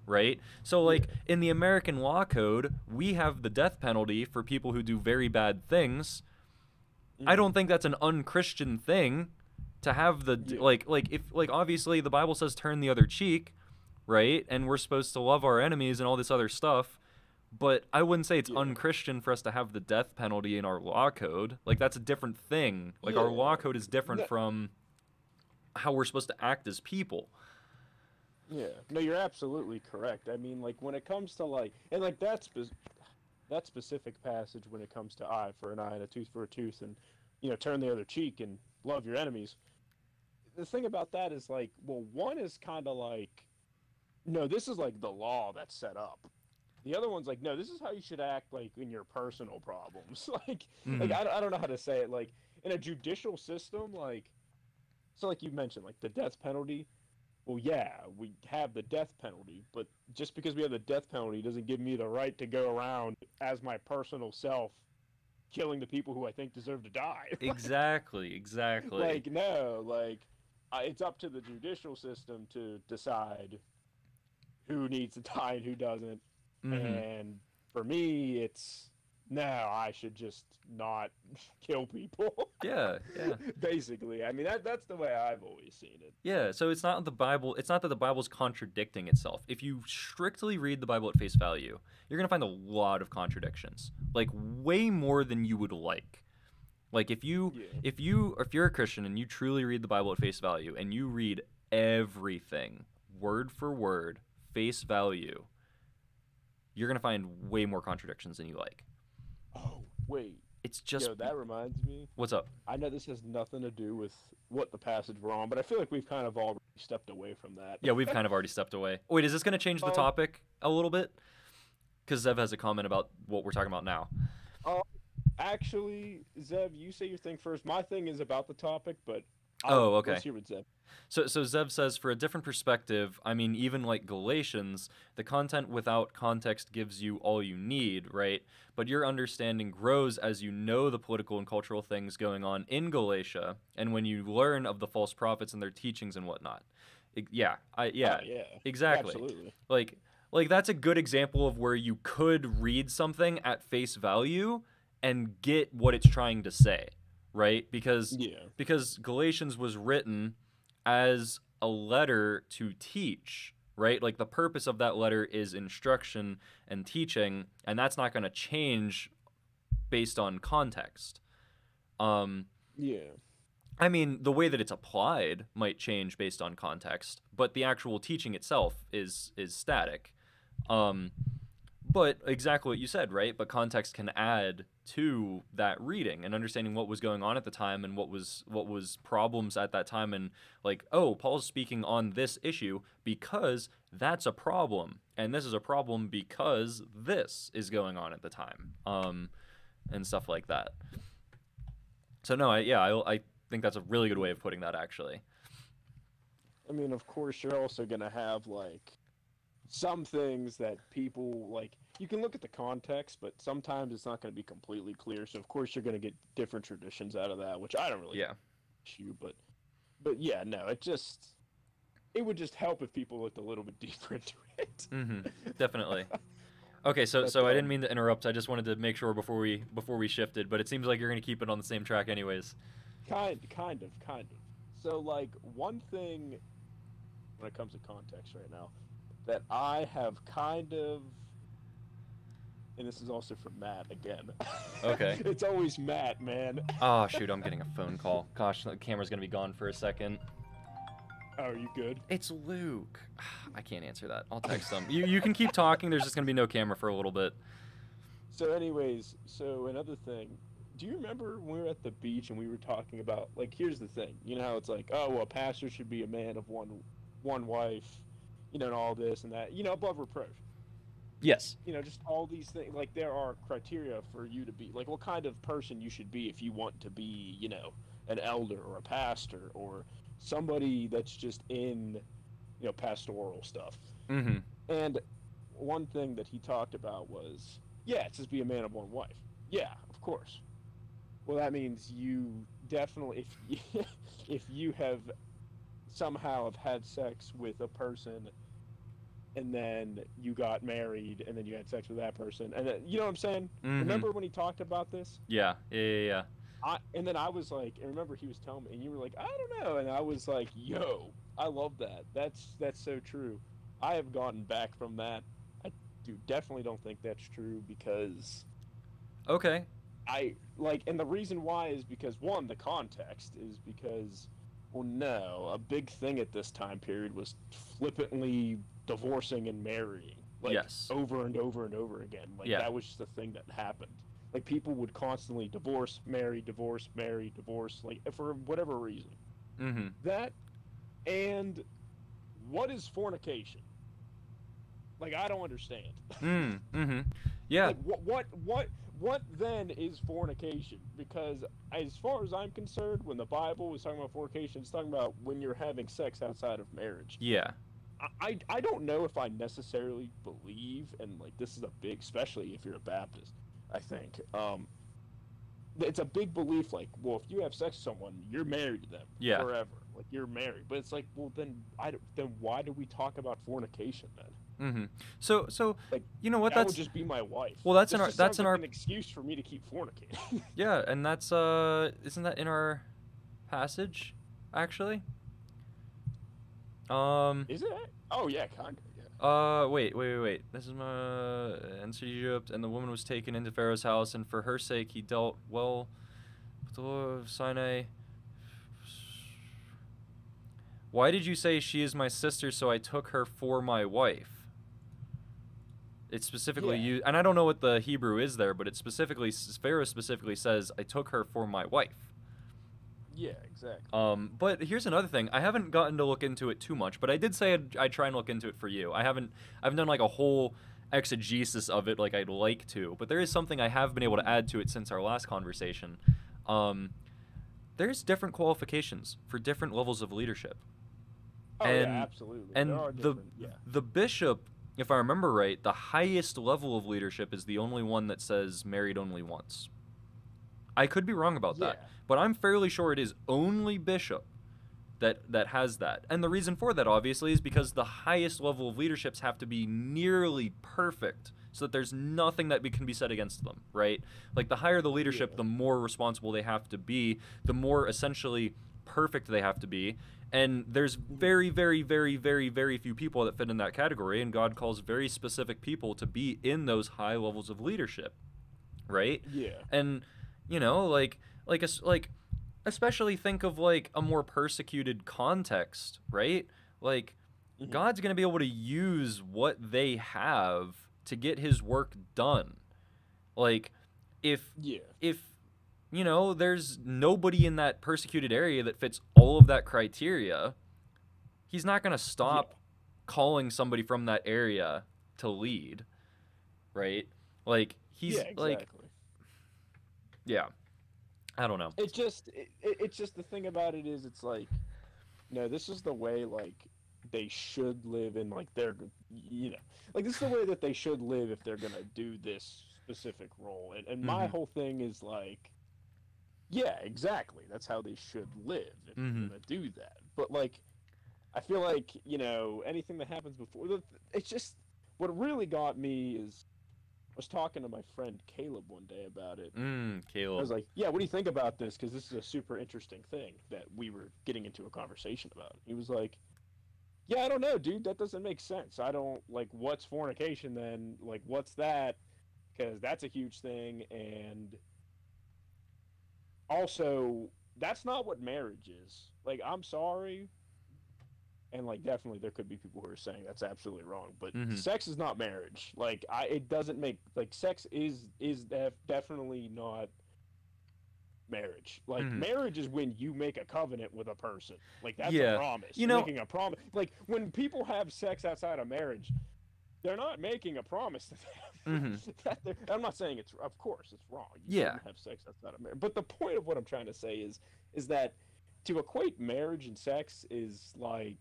right? So, like, in the American law code, we have the death penalty for people who do very bad things. I don't think that's an unchristian thing to have the like if, like, obviously the Bible says turn the other cheek, right? And we're supposed to love our enemies and all this other stuff. But I wouldn't say it's unchristian for us to have the death penalty in our law code. Like, that's a different thing. Like, our law code is different from how we're supposed to act as people. Yeah. No, you're absolutely correct. I mean, like, when it comes to, like, and, like, that specific passage when it comes to eye for an eye and a tooth for a tooth and, you know, turn the other cheek and love your enemies. The thing about that is, like, well, one is kind of like, no, this is, like, the law that's set up. The other one's like, no, this is how you should act, like, in your personal problems. like, I don't know how to say it. Like, in a judicial system, like, so, like you mentioned, like, the death penalty. Well, yeah, we have the death penalty, but just because we have the death penalty doesn't give me the right to go around as my personal self killing the people who I think deserve to die. Exactly. Like, no, like, it's up to the judicial system to decide who needs to die and who doesn't. And for me, it's no, I should just not kill people. Yeah, yeah. Basically, I mean that's the way I've always seen it. Yeah, so it's not that the Bible's contradicting itself. If you strictly read the Bible at face value, you're going to find a lot of contradictions. Like way more than you would like. Like if you're a Christian and you truly read the Bible at face value and you read everything word for word, face value, you're going to find way more contradictions than you like. Oh, wait. It's just Yo, that reminds me. What's up? I know this has nothing to do with what the passage we're on, but I feel like we've kind of already stepped away from that. Yeah, we've kind of already stepped away. Wait, is this going to change the topic a little bit? Because Zev has a comment about what we're talking about now. Actually, Zev, you say your thing first. My thing is about the topic, but okay. Let's hear what Zev. So Zev says, for a different perspective, I mean, even like Galatians, the content without context gives you all you need, right? But your understanding grows as you know the political and cultural things going on in Galatia, and when you learn of the false prophets and their teachings and whatnot. Yeah, exactly. Absolutely. Like that's a good example of where you could read something at face value and get what it's trying to say, right? Because Galatians was written as a letter to teach, right? Like the purpose of that letter is instruction and teaching, and that's not going to change based on context. I mean, the way that it's applied might change based on context, but the actual teaching itself is static. But exactly what you said, right? But context can add to that reading and understanding what was going on at the time and what was problems at that time, and like, oh, Paul's speaking on this issue because that's a problem, and this is a problem because this is going on at the time, and stuff like that. So no, I think that's a really good way of putting that, actually. I mean, of course, you're also gonna have like some things that people like. You can look at the context, but sometimes it's not going to be completely clear. So of course you're going to get different traditions out of that, which I don't really issue. But yeah, no, it would just help if people looked a little bit deeper into it. Definitely. Okay, so I didn't mean to interrupt. I just wanted to make sure before we shifted, but it seems like you're going to keep it on the same track, anyways. Kind of. So like one thing when it comes to context right now that I have kind of. And this is also from Matt again. Okay. It's always Matt, man. Oh, shoot, I'm getting a phone call. Gosh, the camera's going to be gone for a second. Oh, are you good? It's Luke. I can't answer that. I'll text him. You can keep talking. There's just going to be no camera for a little bit. So anyways, another thing. Do you remember when we were at the beach and we were talking about, like, here's the thing. You know how it's like, oh, well, a pastor should be a man of one wife, and all this and that, above reproach. Yes. Just all these things. Like, there are criteria for you to be, like, what kind of person you should be if you want to be, an elder or a pastor or somebody that's just in, pastoral stuff. Mm-hmm. And one thing that he talked about was, it's just be a man of one wife. Yeah, of course. Well, that means you definitely, if you have somehow had sex with a person and then you got married, and then you had sex with that person, and then, you know what I'm saying? Mm-hmm. Remember when he talked about this? Yeah. And then I was like, and remember he was telling me, and you were like, I don't know, and I was like, yo, I love that. That's so true. I have gotten back from that. I definitely don't think that's true because. Okay. And the reason why is because, one, the context is because, well, no, a big thing at this time period was flippantly divorcing and marrying, over and over and over again. That was just a thing that happened. Like, people would constantly divorce, marry, divorce, marry, divorce, like, for whatever reason. Mm-hmm. That, and what is fornication? Like, I don't understand. Mm-hmm. Yeah. Like, what then is fornication? Because as far as I'm concerned, when the Bible is talking about fornication, it's talking about when you're having sex outside of marriage. Yeah. I don't know if I necessarily believe, and like this is a big, especially if you're a Baptist, I think, it's a big belief, like, well, if you have sex with someone, you're married to them forever. Like, you're married. But it's like, well, then why do we talk about fornication then? Mm-hmm. So Like, you know what? that would That's just be my wife. well, that's This in our just that's sounds in like our an excuse for me to keep fornicating. yeah, and that's isn't that in our passage, actually? Um. Is it? Oh yeah, kind of. Yeah. Wait. This is my answer Egypt, and the woman was taken into Pharaoh's house, and for her sake he dealt well with the Lord of Sinai. Why did you say she is my sister, so I took her for my wife? It's specifically Yeah. you, and I don't know what the Hebrew is there, but it specifically, Pharaoh specifically says, I took her for my wife. Yeah, exactly. But here's another thing. I haven't gotten to look into it too much, but I did say I'd try and look into it for you. I haven't done like a whole exegesis of it like I'd like to, but there is something I have been able to add to it since our last conversation. There's different qualifications for different levels of leadership. Oh and- yeah, absolutely. And there are different, yeah. the bishop, if I remember right, the highest level of leadership is the only one that says married only once. I could be wrong about that, Yeah. but I'm fairly sure it is only bishop that has that. And the reason for that, obviously, is because the highest level of leaderships have to be nearly perfect so that there's nothing that can be said against them, right? Like, the higher the leadership, Yeah. the more responsible they have to be, the more essentially perfect they have to be. And there's very, very, very, very, very few people that fit in that category, and God calls very specific people to be in those high levels of leadership, right? Yeah. And you know, like especially think of like a more persecuted context, right? Like Mhm. God's going to be able to use what they have to get his work done. Like if Yeah. you know, there's nobody in that persecuted area that fits all of that criteria, he's not going to stop calling somebody from that area to lead, right? Like he's Yeah, exactly. like yeah. I don't know. It's just it's just the thing about it is it's like, no, this is the way like they should live in like their, you know, like this is the way that they should live if they're gonna do this specific role. And my Mhm. whole thing is like, yeah, exactly. That's how they should live if Mhm. they're gonna do that. But like, I feel like, you know, anything that happens before, it's just what really got me is I was talking to my friend Caleb one day about it. I Caleb. was like, yeah, what do you think about this? Because this is a super interesting thing that we were getting into a conversation about. He was like, yeah, I don't know, dude. That doesn't make sense. I don't, like, what's fornication then? Like, what's that? Because that's a huge thing. And also, that's not what marriage is. Like, I'm sorry. And, like, definitely there could be people who are saying that's absolutely wrong. But Mhm. sex is not marriage. Like, it doesn't make, like, sex is definitely not marriage. Like, Mhm. marriage is when you make a covenant with a person. Like, that's Yeah. a promise. You You're know- making a promise. Like, when people have sex outside of marriage, they're not making a promise to them. I'm not saying it's, of course, it's wrong. You Yeah. shouldn't have sex outside of marriage. But the point of what I'm trying to say is that to equate marriage and sex is, like,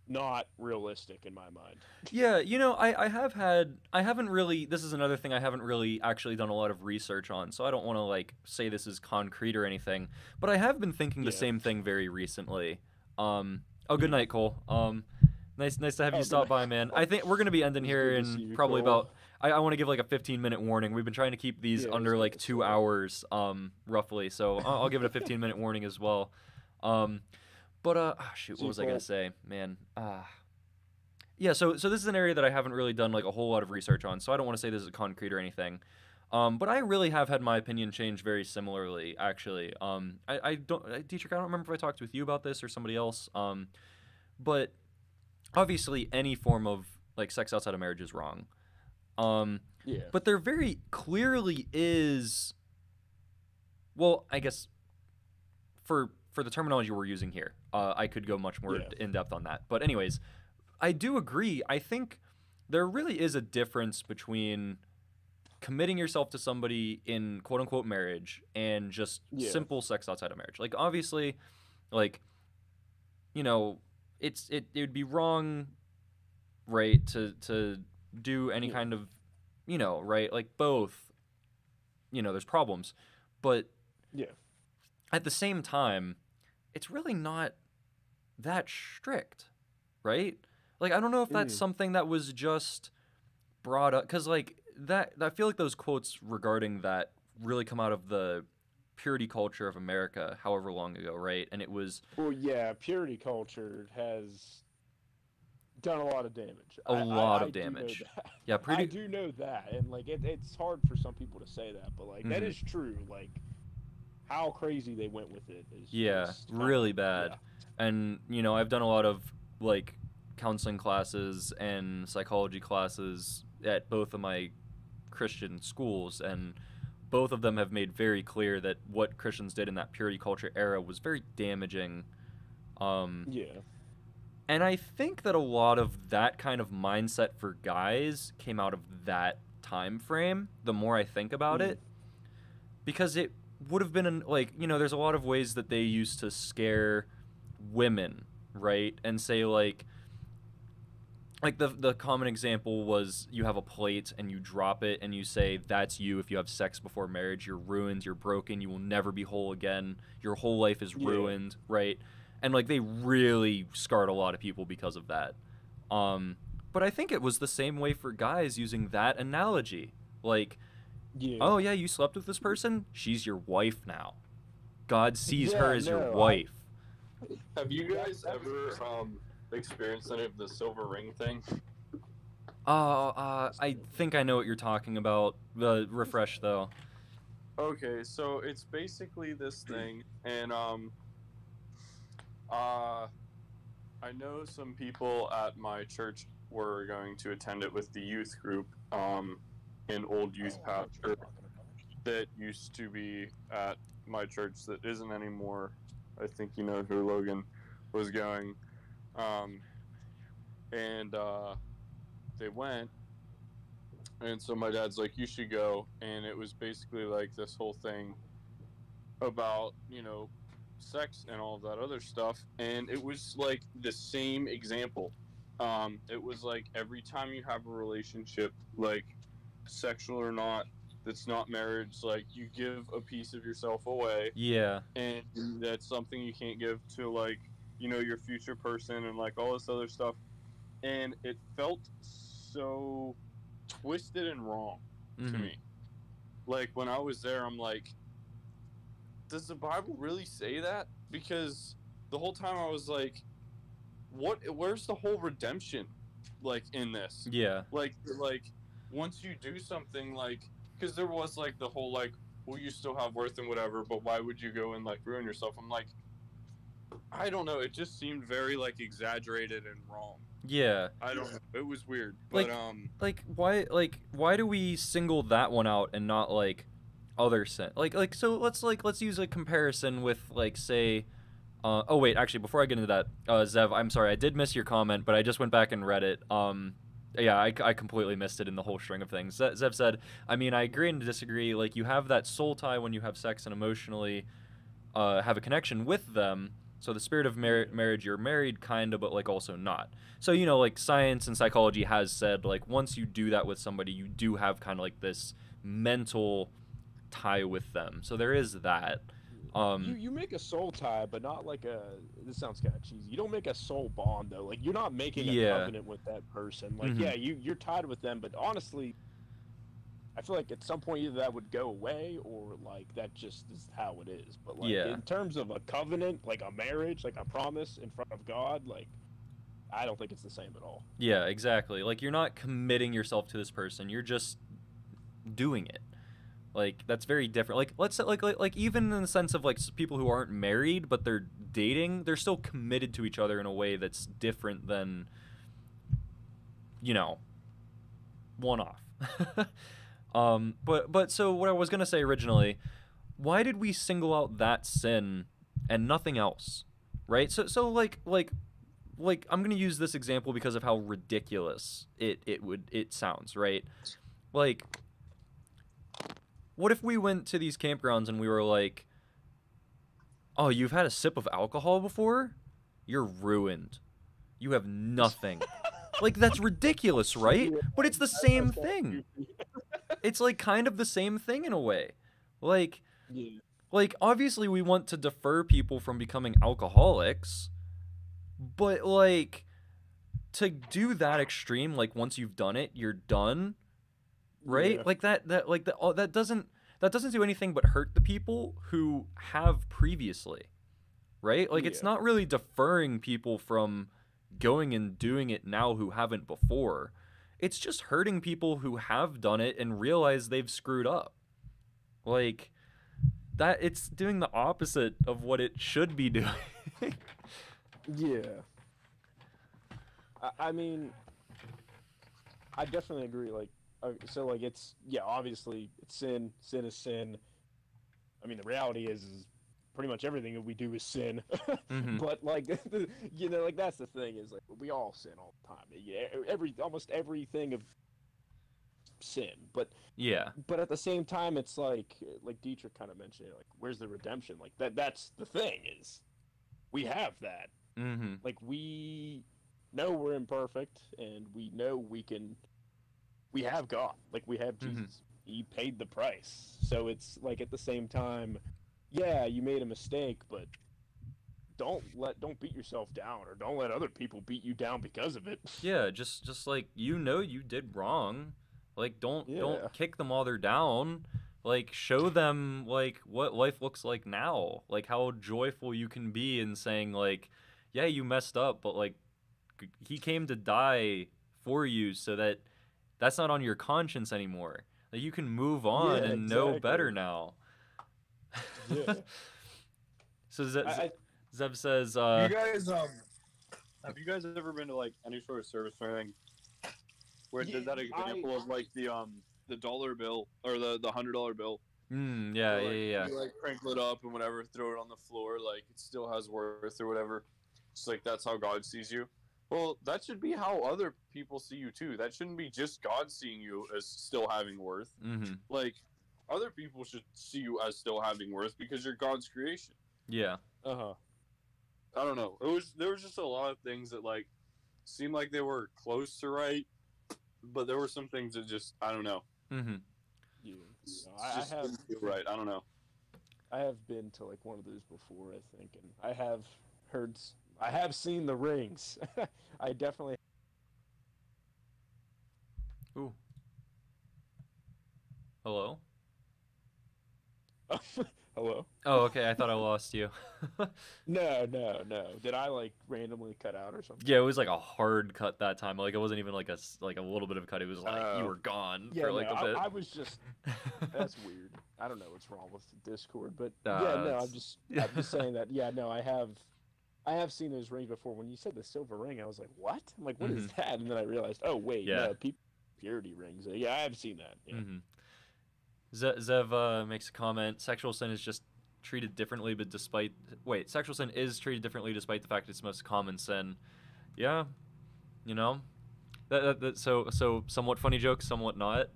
not realistic in my mind. Yeah, you know, I haven't really, this is another thing I haven't really actually done a lot of research on, so I don't want to, like, say this is concrete or anything, but I have been thinking the Yeah. same thing very recently. Good night, Cole. Nice to have Oh, you good stop night. by, man. I think we're going to be ending It's here good to see in you, probably Cole. about, I want to give, like, a 15-minute warning. We've been trying to keep these Yeah, I was under, gonna like, 2 say. hours, roughly, so I'll give it a 15-minute warning as well. But, shoot, See what you, was I going Cole. to say? Man, yeah, so this is an area that I haven't really done like a whole lot of research on, so I don't want to say this is concrete or anything. But I really have had my opinion change very similarly, actually. I don't, Dietrich, I don't remember if I talked with you about this or somebody else. But obviously any form of like sex outside of marriage is wrong. Yeah. But there very clearly is, well, I guess for the terminology we're using here, I could go much more Yeah. in depth on that. But anyways, I do agree. I think there really is a difference between committing yourself to somebody in quote unquote marriage and just Yeah. simple sex outside of marriage. Like obviously, like, you know, it would be wrong, right, to do any Yeah. kind of, you know, right, like both, you know, there's problems, but Yeah. at the same time, it's really not that strict, right? Like, I don't know if that's Mm. something that was just brought up, because like that, I feel like those quotes regarding that really come out of the purity culture of America, however long ago, right? And it was Well, yeah, purity culture has done a lot of damage. a lot I of do know damage. that. Yeah, I pretty. do know that, and like it's hard for some people to say that, but like that Mhm. is true. Like how crazy they went with it is Yeah, just really kinda, bad. And I've done a lot of like counseling classes and psychology classes at both of my Christian schools, and both of them have made very clear that what Christians did in that purity culture era was very damaging. Um, yeah, and I think that a lot of that kind of mindset for guys came out of that time frame. The more I think about Mm. it, because it would have been like, there's a lot of ways that they used to scare women, right? And say like the common example was, you have a plate and you drop it and you say, that's you. If you have sex before marriage, you're ruined, you're broken, you will never be whole again, your whole life is Yeah. ruined, right? And like they really scarred a lot of people because of that. But I think it was the same way for guys using that analogy. Like, yeah, oh yeah, you slept with this person, she's your wife now, God sees her Yeah, as your no, wife. Have you guys ever experienced any of the silver ring thing? I think I know what you're talking about. Refresh though. Okay, so it's basically this thing, and I know some people at my church were going to attend it with the youth group, an old youth pastor that used to be at my church that isn't anymore. I think you know who Logan was going, and they went, and so my dad's like, you should go, and it was basically like this whole thing about sex and all of that other stuff, and it was like the same example. It was like every time you have a relationship, like sexual or not, that's not marriage, like you give a piece of yourself away, Yeah. and that's something you can't give to like your future person and like all this other stuff, and it felt so twisted and wrong to Mhm. me. Like when I was there, I'm like, does the Bible really say that? Because the whole time I was like, where's the whole redemption like in this? Yeah. Like once you do something, like, because there was like the whole like, well, you still have worth and whatever, but why would you go and like ruin yourself? I'm like, I don't know, it just seemed very like exaggerated and wrong. Yeah. I don't know, it was weird, but Why do we single that one out and not like other sin? So let's use a comparison with like, say, oh wait, actually before I get into that, Zev, I'm sorry, I did miss your comment, but I just went back and read it. Yeah, I completely missed it in the whole string of things. Zev said, I mean, I agree and disagree. Like, you have that soul tie when you have sex and emotionally have a connection with them. So the spirit of marriage, you're married, kind of, but like also not. So like science and psychology has said, like, once you do that with somebody, you do have kind of like this mental tie with them. So there is that. you make a soul tie, but not like a. This sounds kind of cheesy. You don't make a soul bond though. Like you're not making a Yeah. covenant with that person. Like Mhm. yeah, you're tied with them, but honestly, I feel like at some point either that would go away or like that just is how it is. But like Yeah. in terms of a covenant, like a marriage, like a promise in front of God, like I don't think it's the same at all. Yeah, exactly. Like, you're not committing yourself to this person. You're just doing it. Like, that's very different. Like, let's say, like even in the sense of like people who aren't married but they're dating, they're still committed to each other in a way that's different than one off. But so what I was gonna say originally, why did we single out that sin and nothing else, right? So like I'm gonna use this example because of how ridiculous it sounds, right? Like, what if we went to these campgrounds and we were like, oh, you've had a sip of alcohol before? You're ruined. You have nothing. Like, that's ridiculous, right? But it's the same thing. It's like kind of the same thing in a way. Like, Yeah. obviously we want to defer people from becoming alcoholics, but like to do that extreme, like once you've done it, you're done, right? Yeah. Like that doesn't do anything but hurt the people who have previously, right? Like it's Yeah. not really deferring people from going and doing it now who haven't before. It's just hurting people who have done it and realize they've screwed up. Like that, it's doing the opposite of what it should be doing. Yeah. I mean, I definitely agree. Like, so like it's obviously it's sin. Sin is sin. I mean, the reality is pretty much everything that we do is sin. Mhm. But like, like that's the thing is like we all sin all the time. Yeah, almost everything of sin. But Yeah. at the same time, it's like Dietrich kind of mentioned, like where's the redemption? Like that's the thing is, we have that. Mhm. Like we know we're imperfect, and we know we have God. Like we have Mhm. Jesus. He paid the price. So it's like at the same time, yeah, you made a mistake, but don't beat yourself down, or don't let other people beat you down because of it. Yeah, just like you did wrong. Like don't Yeah. kick them while they're down. Like show them like what life looks like now. Like how joyful you can be in saying like, yeah, you messed up, but like he came to die for you so that that's not on your conscience anymore. Like you can move on Yeah, and know better exactly. now. Yeah. So I Zev says, You guys, have you guys ever been to like any sort of service or anything where it did that example of like the dollar bill or the $100 bill? yeah, Where, like, yeah. You like crinkle it up and whatever, throw it on the floor, like it still has worth or whatever. It's like that's how God sees you. Well, that should be how other people see you too. That shouldn't be just God seeing you as still having worth. Mm-hmm. Like other people should see you as still having worth because you're God's creation. Yeah. uh-huh. I don't know. There was just a lot of things that like seemed like they were close to right, but there were some things that just I don't know. Mm-hmm. Yeah. It's I just have didn't feel right. I don't know. I have been to like one of those before, I think, and I have seen the rings. I definitely. Ooh. Hello? Hello? Oh, okay. I thought I lost you. No. Did I like randomly cut out or something? Yeah, it was like a hard cut that time. Like it wasn't even like a little bit of a cut. It was like you Oh. were gone Yeah, for like no, a bit. I was just. That's weird. I don't know what's wrong with the Discord, but Nah, yeah, no, it's- I'm just saying that. Yeah, no, I have seen those rings before. When you said the silver ring, I was like, what? I'm like, what is that? And then I realized, oh wait, Yeah. no, purity rings. Yeah, I have seen that. Yeah. Mhm. Zev makes a comment. Sexual sin is just treated differently, but sexual sin is treated differently despite the fact it's the most common sin. Yeah, you know, so somewhat funny joke, somewhat not.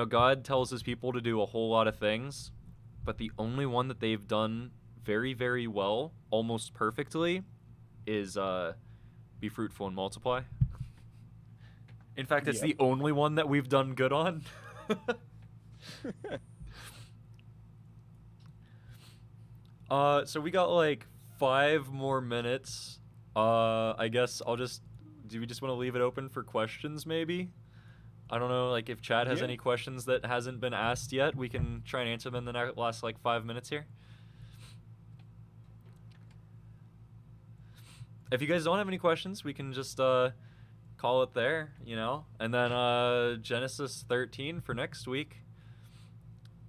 God tells his people to do a whole lot of things, but the only one that they've done very, very well, almost perfectly, is be fruitful and multiply. In fact, it's the only one that we've done good on. So we got like 5 more minutes. I guess do we just want to leave it open for questions maybe? I don't know, like if Chad has any questions that hasn't been asked yet, we can try and answer them in the last like 5 minutes here. If you guys don't have any questions, we can just call it there, and then Genesis 13 for next week.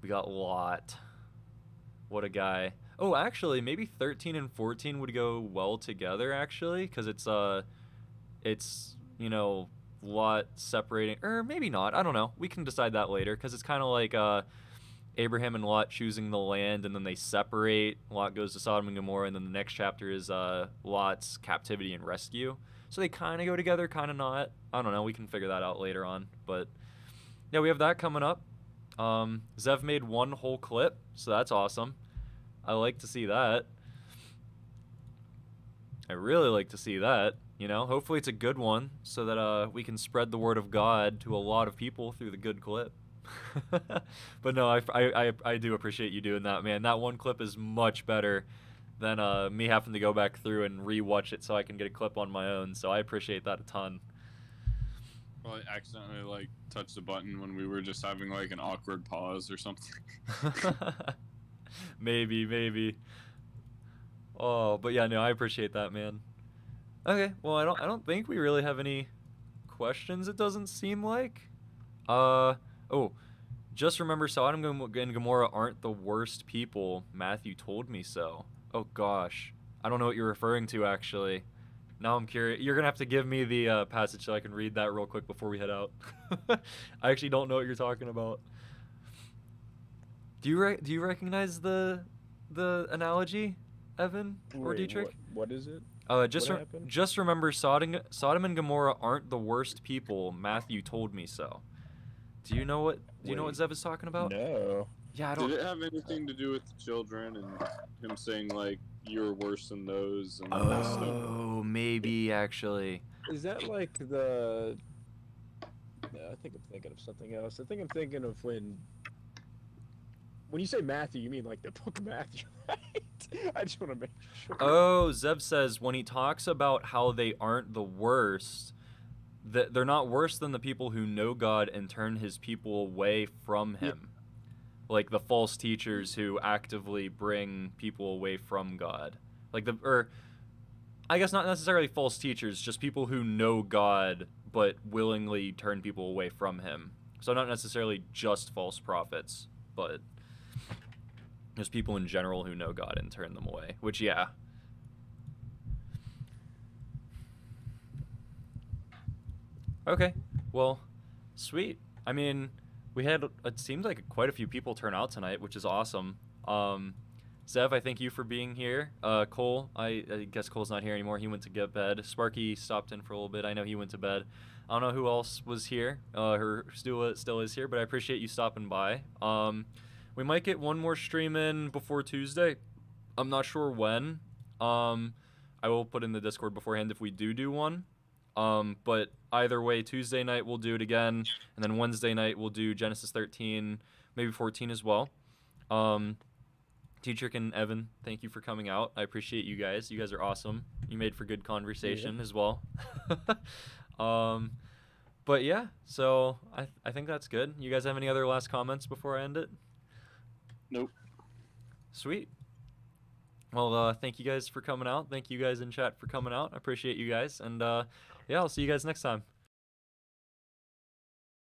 We got Lot. What a guy. Oh, actually, maybe 13 and 14 would go well together, actually, because it's Lot separating, or maybe not. I don't know. We can decide that later, because it's kind of like Abraham and Lot choosing the land, and then they separate. Lot goes to Sodom and Gomorrah, and then the next chapter is Lot's captivity and rescue. So they kind of go together, kind of not. I don't know. We can figure that out later on. But yeah, we have that coming up. Zev made 1 whole clip, so that's awesome. I like to see that. I really like to see that. Hopefully it's a good one, so that we can spread the word of God to a lot of people through the good clip. But no, I do appreciate you doing that, man. That 1 clip is much better than me having to go back through and rewatch it so I can get a clip on my own. So I appreciate that a ton. Probably accidentally like touched the button when we were just having like an awkward pause or something. Maybe. Oh, but yeah, no, I appreciate that, man. Okay, well, I don't think we really have any questions. It doesn't seem like. Oh, just remember, Sodom and Gomorrah aren't the worst people. Matthew told me so. Oh gosh, I don't know what you're referring to actually. Now I'm curious. You're gonna have to give me the passage so I can read that real quick before we head out. I actually don't know what you're talking about. Do you recognize the analogy, Evan or Wait, Dietrich? What is it? Happened? Just remember, Sodom and Gomorrah aren't the worst people. Matthew told me so. Do you know what Zev is talking about? No. Yeah, I don't. Did it have anything to do with the children and him saying like you're worse than those and all that stuff? Oh, maybe actually. Is that like the? No, I think I'm thinking of something else. I think I'm thinking of when you say Matthew, you mean like the book of Matthew, right? I just want to make sure. Oh, Zev says when he talks about how they aren't the worst, that they're not worse than the people who know God and turn his people away from him. Like the false teachers who actively bring people away from God. I guess not necessarily false teachers, just people who know God but willingly turn people away from him. So not necessarily just false prophets, but just people in general who know God and turn them away. Which, yeah. Okay, well, sweet. I mean, it seemed like quite a few people turn out tonight, which is awesome. Zev, I thank you for being here. Cole, I guess Cole's not here anymore. He went to get bed. Sparky stopped in for a little bit. I know he went to bed. I don't know who else was here, or still is here, but I appreciate you stopping by. We might get one more stream in before Tuesday. I'm not sure when. I will put in the Discord beforehand if we do one. But either way, Tuesday night we'll do it again, and then Wednesday night we'll do Genesis 13, maybe 14 as well. Dietrich and Evan, thank you for coming out. I appreciate you guys. You guys are awesome. You made for good conversation as well. But yeah, so I think that's good. You guys have any other last comments before I end it? Nope. Sweet. Well, thank you guys for coming out. Thank you guys in chat for coming out. I appreciate you guys. And yeah, I'll see you guys next time.